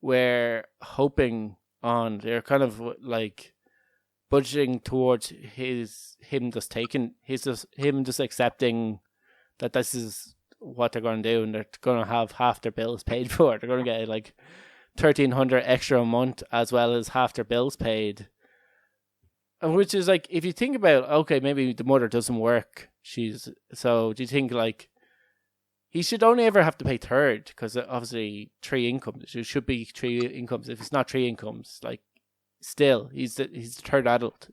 were hoping on, they're kind of budgeting towards him just accepting that this is what they're going to do, and they're going to have half their bills paid for. They're going to get $1,300 extra a month as well as half their bills paid. And which is if you think about, okay, maybe the mother doesn't work. So do you think he should only ever have to pay third, because obviously 3 incomes. It should be 3 incomes. If it's not 3 incomes, still he's the third adult.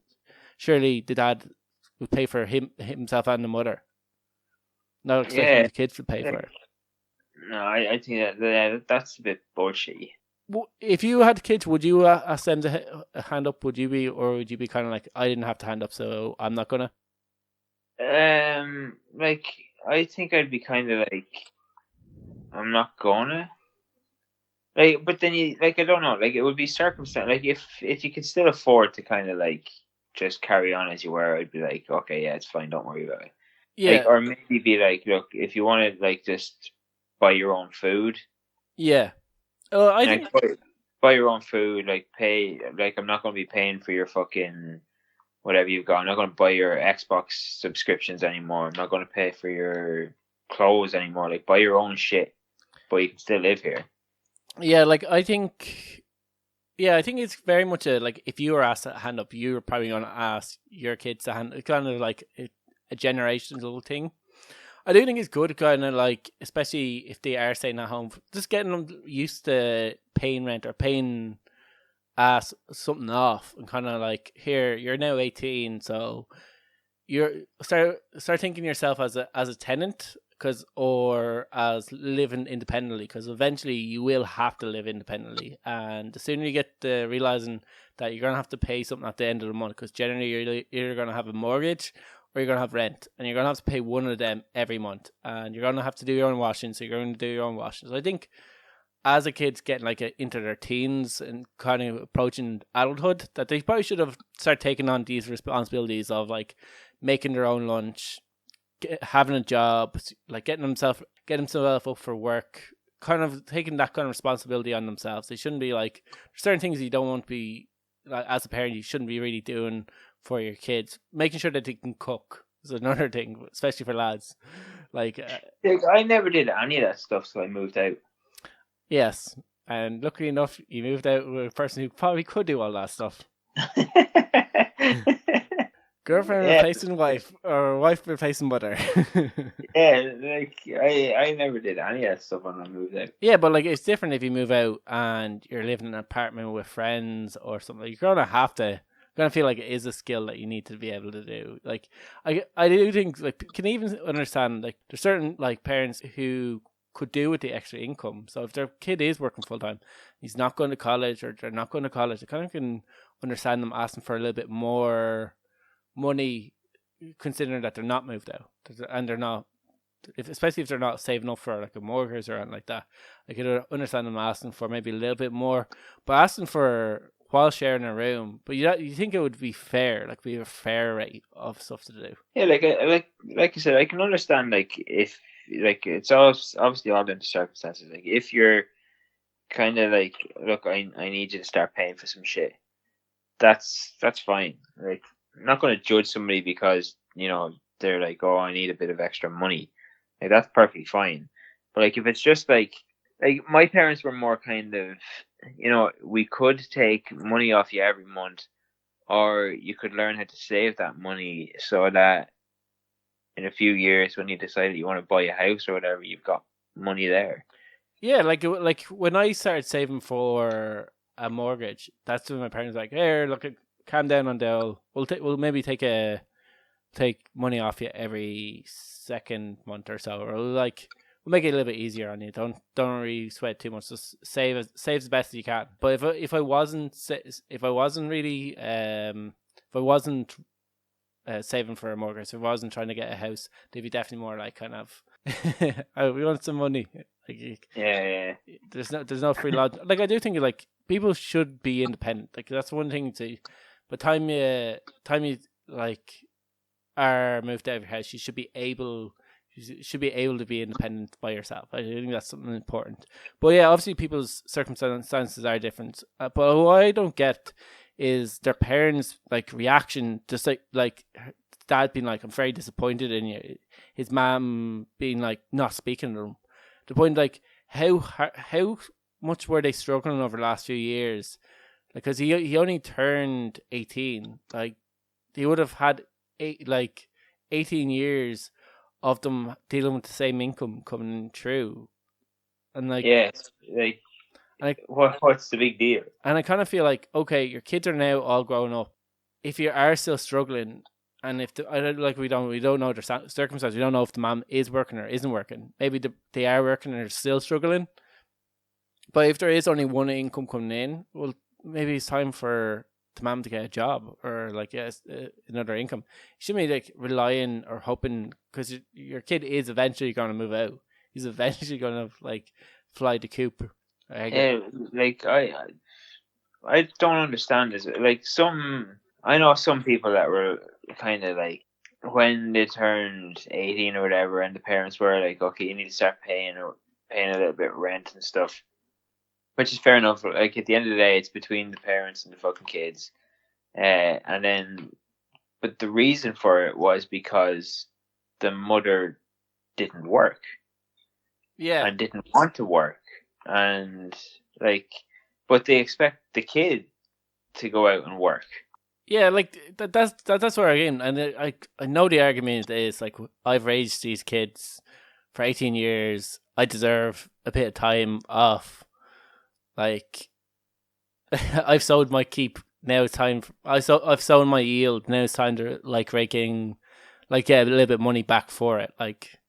Surely the dad would pay for himself and the mother. Not expecting the kids to pay for it. No, I think that's a bit bullshit. If you had kids, would you ask them to hand up? Would you be kind of I didn't have to hand up, so I'm not gonna? Like I think I'd be kind of like, I'm not gonna. Like, but then you like, I don't know. Like, it would be circumstance. Like, if you could still afford to kind of like just carry on as you were, I'd be like, okay, yeah, it's fine. Don't worry about it. Like, Yeah, or maybe be like, look, if you want to like just buy your own food, yeah. I think like buy your own food, like pay. Like, I'm not going to be paying for your fucking whatever you've got. I'm not going to buy your Xbox subscriptions anymore. I'm not going to pay for your clothes anymore. Like, buy your own shit, but you can still live here. yeah, like I think it's very much a like if you were asked to hand up, you were probably going to ask your kids to hand. It's kind of like a generational thing. I do think it's good, kind of like, especially if they are staying at home, just getting them used to paying rent or paying something off, and kind of like, here, you're now 18, so you're start thinking yourself as a tenant, or as living independently, because eventually you will have to live independently, and the sooner you get to realizing that you're gonna have to pay something at the end of the month, because generally you're either gonna have a mortgage or you're gonna have rent, and you're gonna have to pay one of them every month, and you're gonna have to do your own washing, so you're going to do your own washing. So I think as a kid's getting like into their teens and kind of approaching adulthood, that they probably should have started taking on these responsibilities of like making their own lunch, having a job, like getting themselves up for work, kind of taking that kind of responsibility on themselves. They shouldn't be like, there's certain things you don't want to be, like, as a parent, you shouldn't be really doing for your kids. Making sure that they can cook is another thing, especially for lads. Like, I never did any of that stuff, so I moved out. yes, and luckily enough, you moved out with a person who probably could do all that stuff. Girlfriend replacing wife, or wife replacing mother. Yeah, like I never did any of that stuff when I moved out. Yeah, but like, it's different if you move out and you're living in an apartment with friends or something. You're gonna feel like it is a skill that you need to be able to do. Like, I do think, like, can even understand, like, there's certain like parents who could do with the extra income. So if their kid is working full time, he's not going to college, or they're not going to college, I kind of can understand them asking for a little bit more money, considering that they're not moved out, and they're not, especially if they're not saving up for like a mortgage or anything like that. I could understand them asking for maybe a little bit more, but asking for while sharing a room. But you think it would be fair, like be a fair rate of stuff to do. Yeah, like I said, I can understand, like, if like it's obviously all down to circumstances. Like, if you're kind of like, look, I need you to start paying for some shit. That's fine. Like, I'm not going to judge somebody because they're like, oh, I need a bit of extra money. Like, that's perfectly fine. But like, if it's just like my parents were more kind of, we could take money off you every month, or you could learn how to save that money so that in a few years, when you decide that you want to buy a house or whatever, you've got money there. Yeah, like when I started saving for a mortgage, that's when my parents were like, "Here, look, calm down on Dell. We'll maybe take money off you every second month or so, or we'll make it a little bit easier on you. Don't really sweat too much. Just save as best as you can." But if I wasn't really if I wasn't saving for a mortgage, if I wasn't trying to get a house, they'd be definitely more like, kind of, oh, we want some money. Like, Yeah. there's no free lodge. Like, I do think, like, people should be independent. Like, that's one thing to. But time you like are moved out of your house, you should be able to be independent by yourself. I think that's something important. But yeah, obviously people's circumstances are different. But what I don't get is their parents' like reaction, just like dad being like, "I'm very disappointed in you." His mom being like, not speaking to him. The point, like, how much were they struggling over the last few years? Like, because he only turned 18. Like, he would have had 18 years of them dealing with the same income coming through, and like, Yeah, what's the big deal? And I kind of feel like, okay, your kids are now all grown up. If you are still struggling, and if we don't know their circumstances, we don't know if the mom is working or isn't working. Maybe they are working and are still struggling. But if there is only one income coming in, well, maybe it's time for the mom to get a job or like another income. You shouldn't be like relying or hoping, because your kid is eventually going to move out. He's eventually going to like fly the coop. Like I don't understand this. Like I know some people that were kind of like, when they turned 18 or whatever, and the parents were like, okay, you need to start paying a little bit of rent and stuff, which is fair enough. Like, at the end of the day, it's between the parents and the fucking kids. And then, but the reason for it was because the mother didn't work. Yeah. And didn't want to work. And like, but they expect the kid to go out and work. Yeah, like that's where again, and I know the argument is like, I've raised these kids for 18 years. I deserve a bit of time off. Like, I've sowed my keep. Now it's time. I've sown my yield. Now it's time to like raking, like, a little bit of money back for it. Like,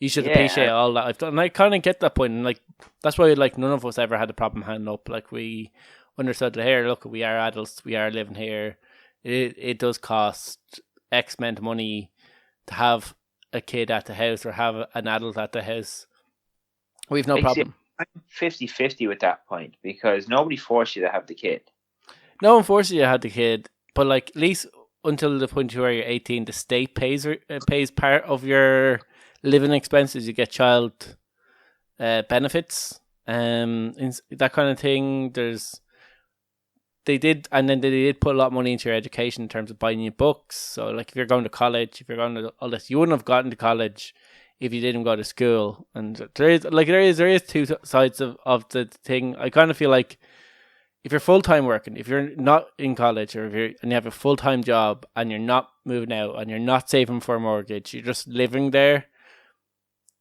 you should appreciate all that I've done. And I kind of get that point, and like that's why like none of us ever had a problem handing up. Like, we understood that, here, look, we are adults, we are living here. It does cost X amount of money to have a kid at the house or have an adult at the house. We've no problem. I'm 50-50 with that point, because nobody forced you to have the kid. No one forces you to have the kid, but like, at least until the point where you're 18, the state pays part of your living expenses. You get child benefits, that kind of thing. They did put a lot of money into your education in terms of buying you books. So like, if you're going to college, if you're going to all this, you wouldn't have gotten to college if you didn't go to school. And there is two sides of the thing. I kind of feel like, if you're full-time working, if you're not in college, or and you have a full-time job and you're not moving out and you're not saving for a mortgage, you're just living there,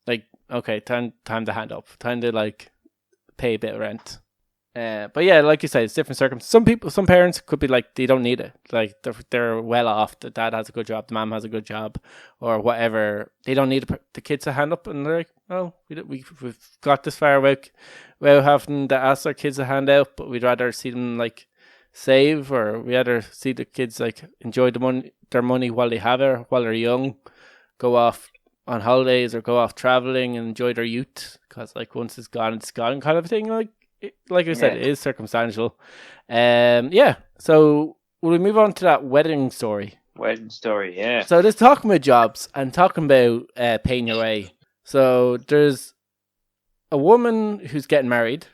like, okay, time to hand up, time to like pay a bit of rent. But yeah, like you said, it's different circumstances. Some parents could be like, they don't need it. Like, they're well off. The dad has a good job, the mom has a good job, or whatever. They don't need the kids to hand up, and they're like, oh, we've got this far without having to ask our kids to hand out. But we'd rather see them like save, or we'd rather see the kids like enjoy their money while they have it, while they're young, go off on holidays or go off traveling and enjoy their youth. Because like, once it's gone, kind of thing. Like I said, it is circumstantial. So will we move on to that wedding story? Yeah. So there's talking about jobs and talking about paying your way. So there's a woman who's getting married,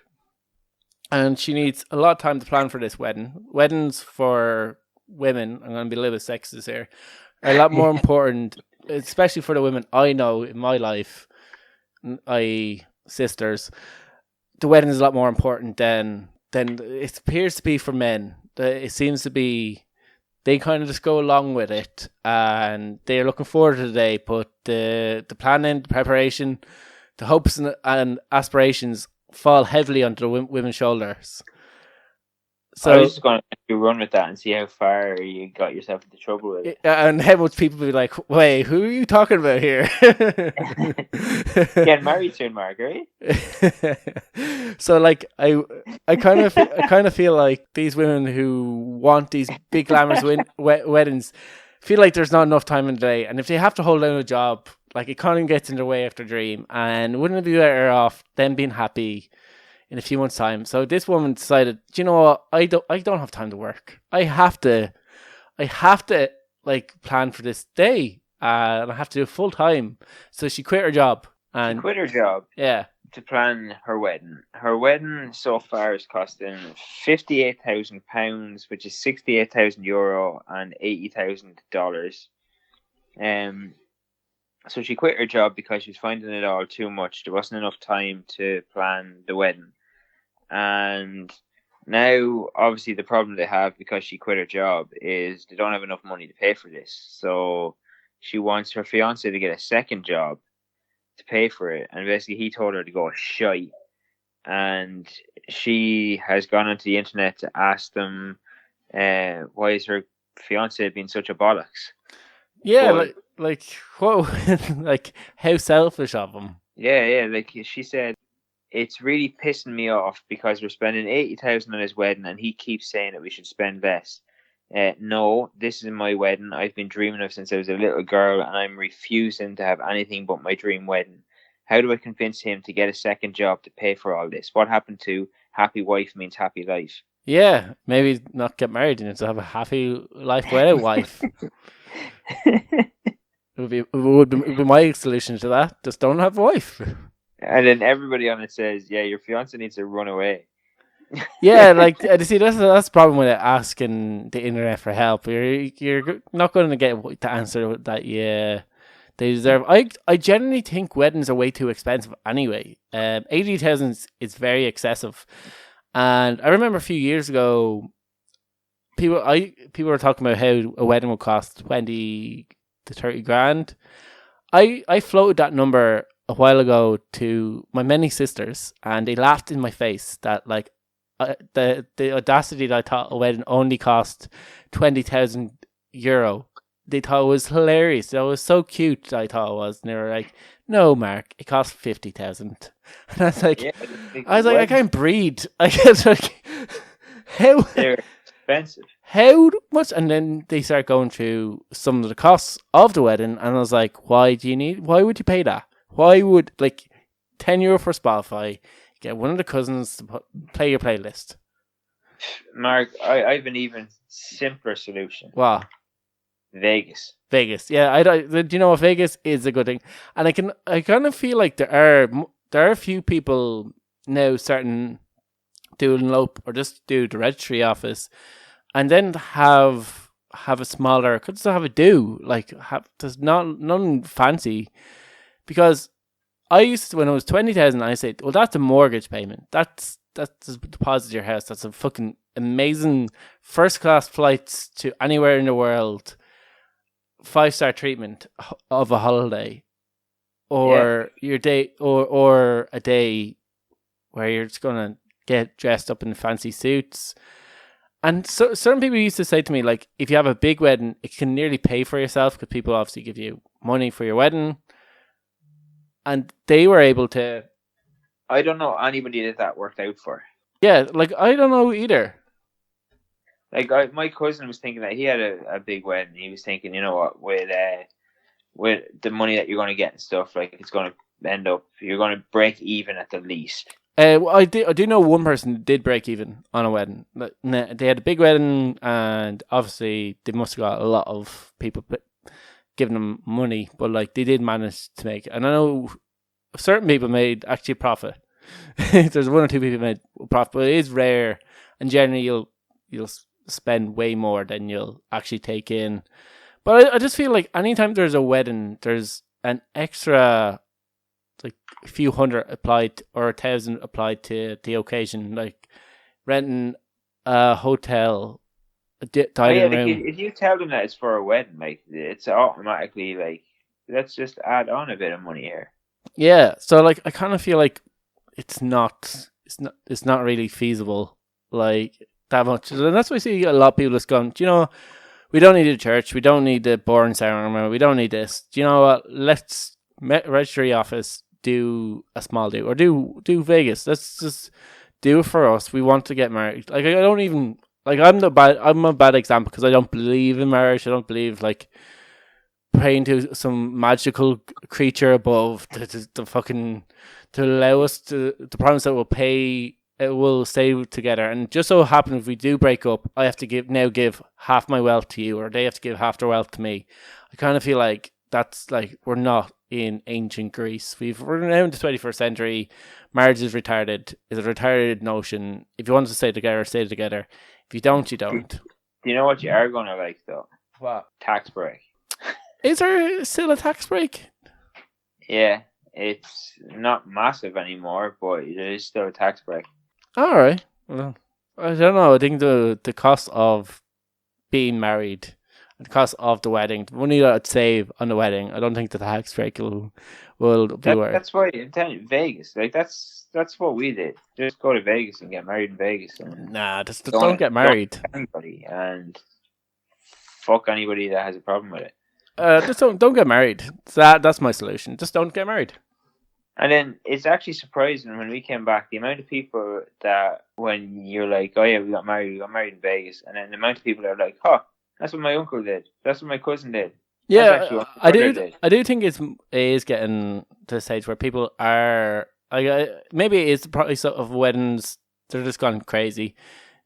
and she needs a lot of time to plan for this wedding. Weddings for women, I'm going to be a little bit sexist here, are a lot more important, especially for the women I know in my life, i.e. sisters. The wedding is a lot more important than it appears to be for men. It seems to be, they kind of just go along with it, and they're looking forward to the day, but the planning, the preparation, the hopes and aspirations fall heavily onto the women's shoulders. So I was just going to run with that and see how far you got yourself into trouble with it. And how much people be like, wait, who are you talking about here? Getting married soon, Mark, are you? So like, I kind of feel like these women who want these big glamorous weddings feel like there's not enough time in the day, and if they have to hold down a job, like, it kind of gets in their way of their dream. And wouldn't it be better off them being happy in a few months' time? So this woman decided, do you know what? I don't have time to work. I have to like plan for this day, and I have to do it full time. So she quit her job. And she quit her job. Yeah. To plan her wedding. Her wedding so far is costing £58,000, which is €68,000 and $80,000. So she quit her job because she was finding it all too much. There wasn't enough time to plan the wedding. And now, obviously, the problem they have, because she quit her job, is they don't have enough money to pay for this. So she wants her fiance to get a second job to pay for it. And basically, he told her to go shite. And she has gone onto the internet to ask them, why is her fiance being such a bollocks? Yeah, but, like, whoa, like, how selfish of him. Yeah, like she said, it's really pissing me off because we're spending 80,000 on his wedding, and he keeps saying that we should spend less. No, this is my wedding. I've been dreaming of since I was a little girl, and I'm refusing to have anything but my dream wedding. How do I convince him to get a second job to pay for all this? What happened to happy wife means happy life? Yeah, maybe not get married and just have a happy life without a wife. It would be my solution to that. Just don't have a wife. And then everybody on it says, yeah, your fiance needs to run away. Yeah, like, see, that's the problem with asking the internet for help. You're not going to get the answer that they deserve. I generally think weddings are way too expensive anyway. 80,000 is very excessive. And I remember a few years ago, people were talking about how a wedding would cost 20 to 30 grand. I floated that number a while ago to my many sisters, and they laughed in my face that, like, the audacity that I thought a wedding only cost €20,000. They thought it was hilarious. That was so cute. I thought it was, and they were like, "No, Mark, it cost 50,000." And I was like, I can't breathe. I guess, like, how they're expensive. How much? And then they start going through some of the costs of the wedding, and I was like, why would you pay that? Why would, like, €10 for Spotify, get one of the cousins to play your playlist? Mark, I have an even simpler solution. Wow. Vegas. Yeah. Do you know what? Vegas is a good thing, and I kind of feel like there are a few people now starting to elope or just do the registry office, and then have a smaller. Could just have a do like there's none fancy, because I used to, when it was 20,000, I said, well, that's a mortgage payment. That's the deposit of your house. That's a fucking amazing first class flights to anywhere in the world, 5-star treatment of a holiday, or your day, or a day where you're just gonna get dressed up in fancy suits. And so certain people used to say to me, like, if you have a big wedding, it can nearly pay for yourself, because people obviously give you money for your wedding. And they were able to. I don't know anybody that worked out for. Yeah, like, I don't know either. Like, my cousin was thinking that he had a big wedding. He was thinking, you know what, with the money that you're going to get and stuff, like, it's going to end up, you're going to break even at the least. I do know one person who did break even on a wedding. They had a big wedding, and obviously they must have got a lot of people giving them money, but, like, they did manage to make it. And I know certain people made actually profit. There's one or two people made profit, but it is rare, and generally you'll spend way more than you'll actually take in. But I just feel like anytime there's a wedding, there's an extra, like, a few hundred applied or 1,000 applied to the occasion, like renting a hotel, dining room. If you tell them that it's for a wedding, like, it's automatically like, let's just add on a bit of money here. Yeah, so, like, I kind of feel like it's not really feasible, like, that much. And that's why I see a lot of people just going, do you know, we don't need a church, we don't need the boring ceremony, we don't need this. Do you know what? Let's registry office do a small do, or do Vegas. Let's just do it for us. We want to get married. Like, I don't even, like, I'm a bad example because I don't believe in marriage. I don't believe, like, praying to some magical creature above to fucking to allow us to promise that it will stay together. And just so happens, if we do break up, I have to give half my wealth to you, or they have to give half their wealth to me. I kind of feel like that's, like, we're not in ancient Greece. We're now in the 21st century. Marriage is retarded. It's a retarded notion. If you want to stay together, stay together. If you don't, you don't. Do you know what you are going to like, though? What? Tax break. Is there still a tax break? Yeah, it's not massive anymore, but there is still a tax break. All right. Well, I don't know. I think the cost of being married, the cost of the wedding, the money that I'd save on the wedding, I don't think the tax break will be worth. That's why I'm telling you, Vegas. Like, that's what we did. Just go to Vegas and get married in Vegas. And nah, just don't get married. Don't anybody, and fuck anybody that has a problem with it. Just don't get married. That's my solution. Just don't get married. And then it's actually surprising when we came back, the amount of people that when you're like, oh yeah, we got married in Vegas, and then the amount of people that are like, huh, that's what my uncle did, that's what my cousin did, that's actually what my brother did. I do think it is getting to the stage where people are, maybe it's probably sort of weddings, they're just gone crazy.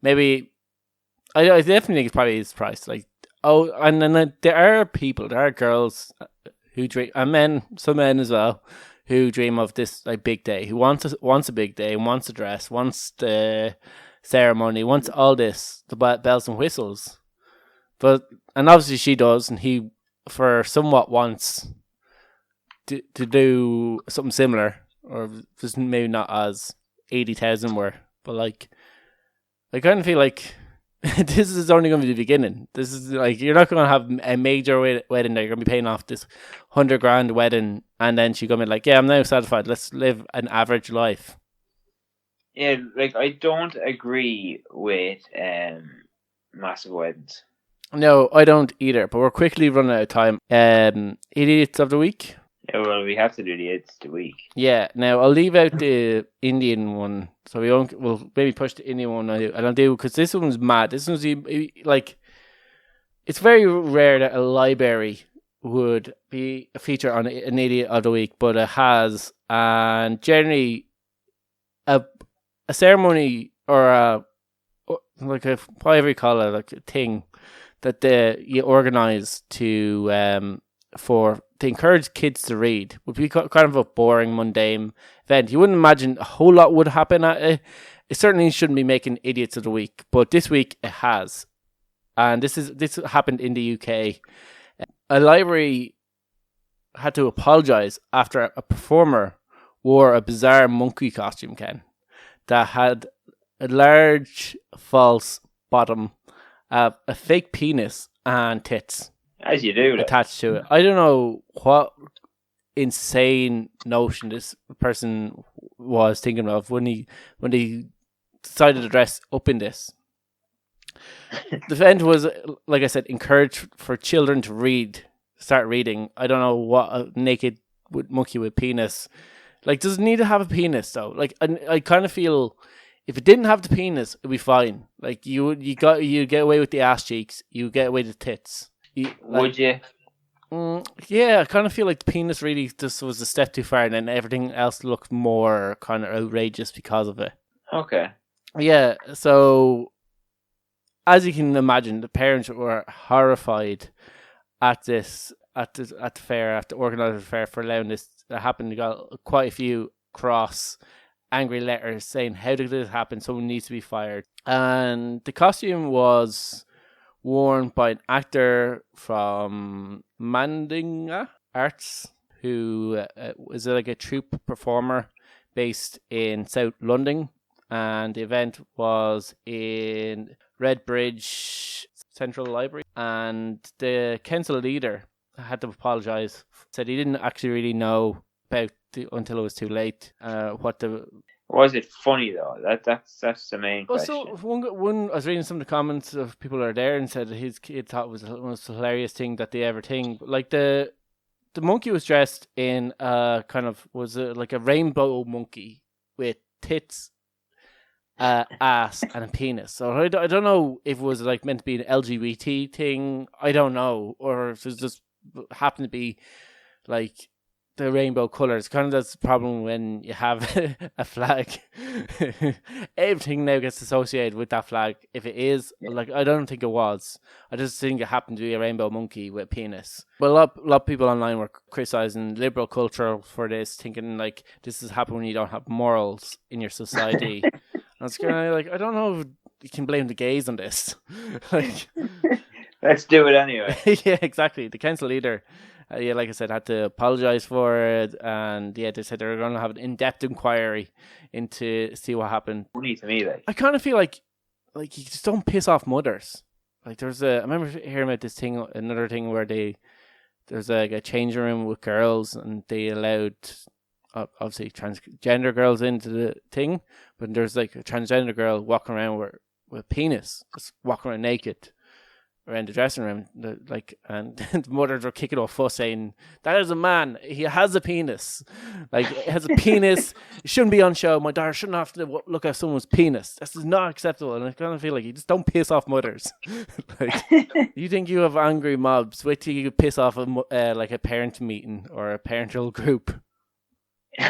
Maybe, I definitely think it probably is priced, like, oh, and then there are girls who dream, and some men as well, who dream of this like big day, who wants a big day, wants a dress, wants the ceremony, wants all this, the bells and whistles. And obviously she does, and he, for somewhat, wants to do something similar, or just maybe not as 80,000 were, but like, I kind of feel like this is only going to be the beginning. This is like, you're not going to have a major wedding that you're going to be paying off this $100,000 wedding, and then she's going to be like, yeah, I'm now satisfied. Let's live an average life. Yeah, like, I don't agree with massive weddings. No, I don't either, but we're quickly running out of time. Idiots of the week? Yeah, well, we have to do the idiots of the week. Yeah, now I'll leave out the Indian one, so we'll maybe push the Indian one and I'll do, because this one's mad. This one's like, it's very rare that a library would be a feature on an idiot of the week, but it has, and generally a ceremony or like a, whatever you call it, like a thing that you organise to encourage kids to read would be kind of a boring, mundane event. You wouldn't imagine a whole lot would happen at it. It certainly shouldn't be making idiots of the week, but this week it has, and this happened in the UK. A library had to apologise after a performer wore a bizarre monkey costume, Ken, that had a large false bottom, a fake penis, and tits. As you do. Attached to it. I don't know what insane notion this person was thinking of when he decided to dress up in this. The event was, like I said, encouraged for children to start reading. I don't know what a naked monkey with penis. Like, does it need to have a penis though? Like, I kind of feel if it didn't have the penis, it'd be fine. Like, you get away with the ass cheeks, you get away with the tits. Would you? Yeah, I kind of feel like the penis really just was a step too far, and then everything else looked more kind of outrageous because of it. Okay. Yeah, so as you can imagine, the parents were horrified at this, at the fair, at the organizer of the fair, for allowing this to happen. They got quite a few angry letters saying, how did this happen? Someone needs to be fired. And the costume was worn by an actor from Mandinga Arts, who was like a troupe performer based in South London, and the event was in Redbridge Central Library, and the council leader had to apologise, said he didn't actually really know about until it was too late what the... Was it funny though? That's the main question. So one, I was reading some of the comments of people who are there and said that his kid thought it was the most hilarious thing that they ever think. Like the monkey was dressed in like a rainbow monkey with tits, ass, and a penis. So I don't know if it was like meant to be an LGBT thing. I don't know, or if it just happened to be like the rainbow colours. Kind of that's the problem when you have a flag. Everything now gets associated with that flag. If it is, like, I don't think it was. I just think it happened to be a rainbow monkey with a penis. But a lot of people online were criticising liberal culture for this, thinking like this has happened when you don't have morals in your society. And I was kind of like, I don't know if you can blame the gays on this. Like, let's do it anyway. Yeah, exactly. The council leader, like I said, had to apologise for it, and they said they were going to have an in-depth inquiry into see what happened. Funny to me, like. I kind of feel like you just don't piss off mothers. Like I remember hearing about this thing, another thing where there's like a changing room with girls, and they allowed obviously transgender girls into the thing, but there's like a transgender girl walking around with a penis, just walking around naked. around the dressing room, and the mothers were kicking off fuss saying, "That is a man. He has a penis. Like, he has a penis. It shouldn't be on show. My daughter shouldn't have to look at someone's penis. This is not acceptable." And I kind of feel like you just don't piss off mothers. Like, you think you have angry mobs? Wait till you piss off a parent meeting or a parental group.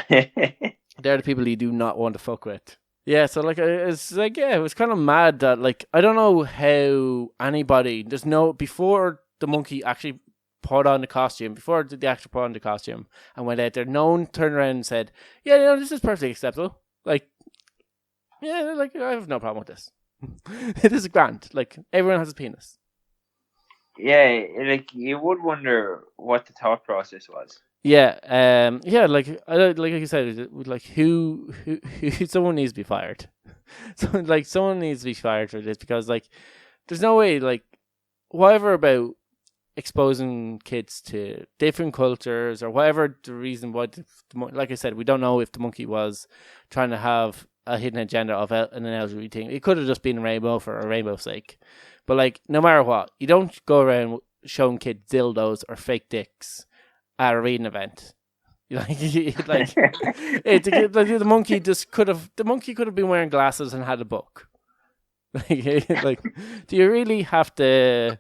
They're the people you do not want to fuck with. Yeah, so like it's like it was kind of mad that like I don't know how anybody before the monkey actually put on the costume, before the actor put on the costume and went out there, no one turned around and said, "Yeah, this is perfectly acceptable." Like, yeah, like I have no problem with this. It is grand. Like, everyone has a penis. Yeah, like you would wonder what the thought process was. Yeah, like you said, like who someone needs to be fired. Someone needs to be fired for this, because like there's no way, like, whatever about exposing kids to different cultures or whatever the reason why. Like I said, we don't know if the monkey was trying to have a hidden agenda of an LGBT thing. It could have just been a rainbow for a rainbow's sake. But like, no matter what, you don't go around showing kids dildos or fake dicks at a reading event. The monkey could have been wearing glasses and had a book. Like, do you really have to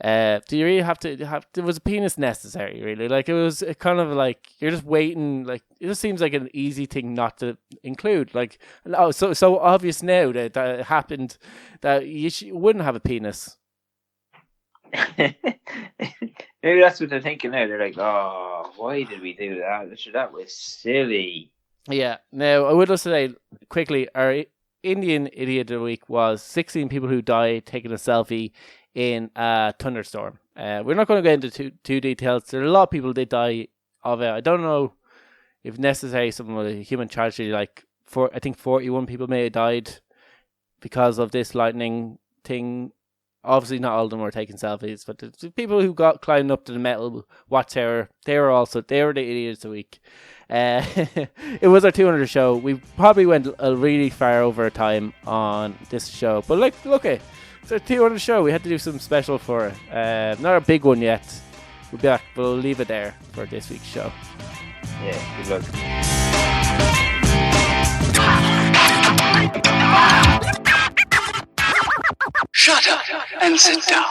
have, there was a penis necessary, really? Like, it was kind of like, you're just waiting, like, it just seems like an easy thing not to include. Like, oh, so obvious now that it happened, that you wouldn't have a penis. Maybe that's what they're thinking now. They're like, "Oh, why did we do that? That was silly." Yeah. Now, I would also say quickly, our Indian Idiot of the Week was 16 people who died taking a selfie in a thunderstorm. We're not going to get into too details. There are a lot of people that die of it. I don't know if necessary some of the human tragedy. Like, I think 41 people may have died because of this lightning thing. Obviously, not all of them were taking selfies, but the people who climbed up to the metal watchtower, they were the idiots of the week. It was our 200 show. We probably went a really far over time on this show, but like, look, it's our 200 show. We had to do something special for it. Not a big one yet. We'll be back, but we'll leave it there for this week's show. Yeah, good luck. Shut up and sit down.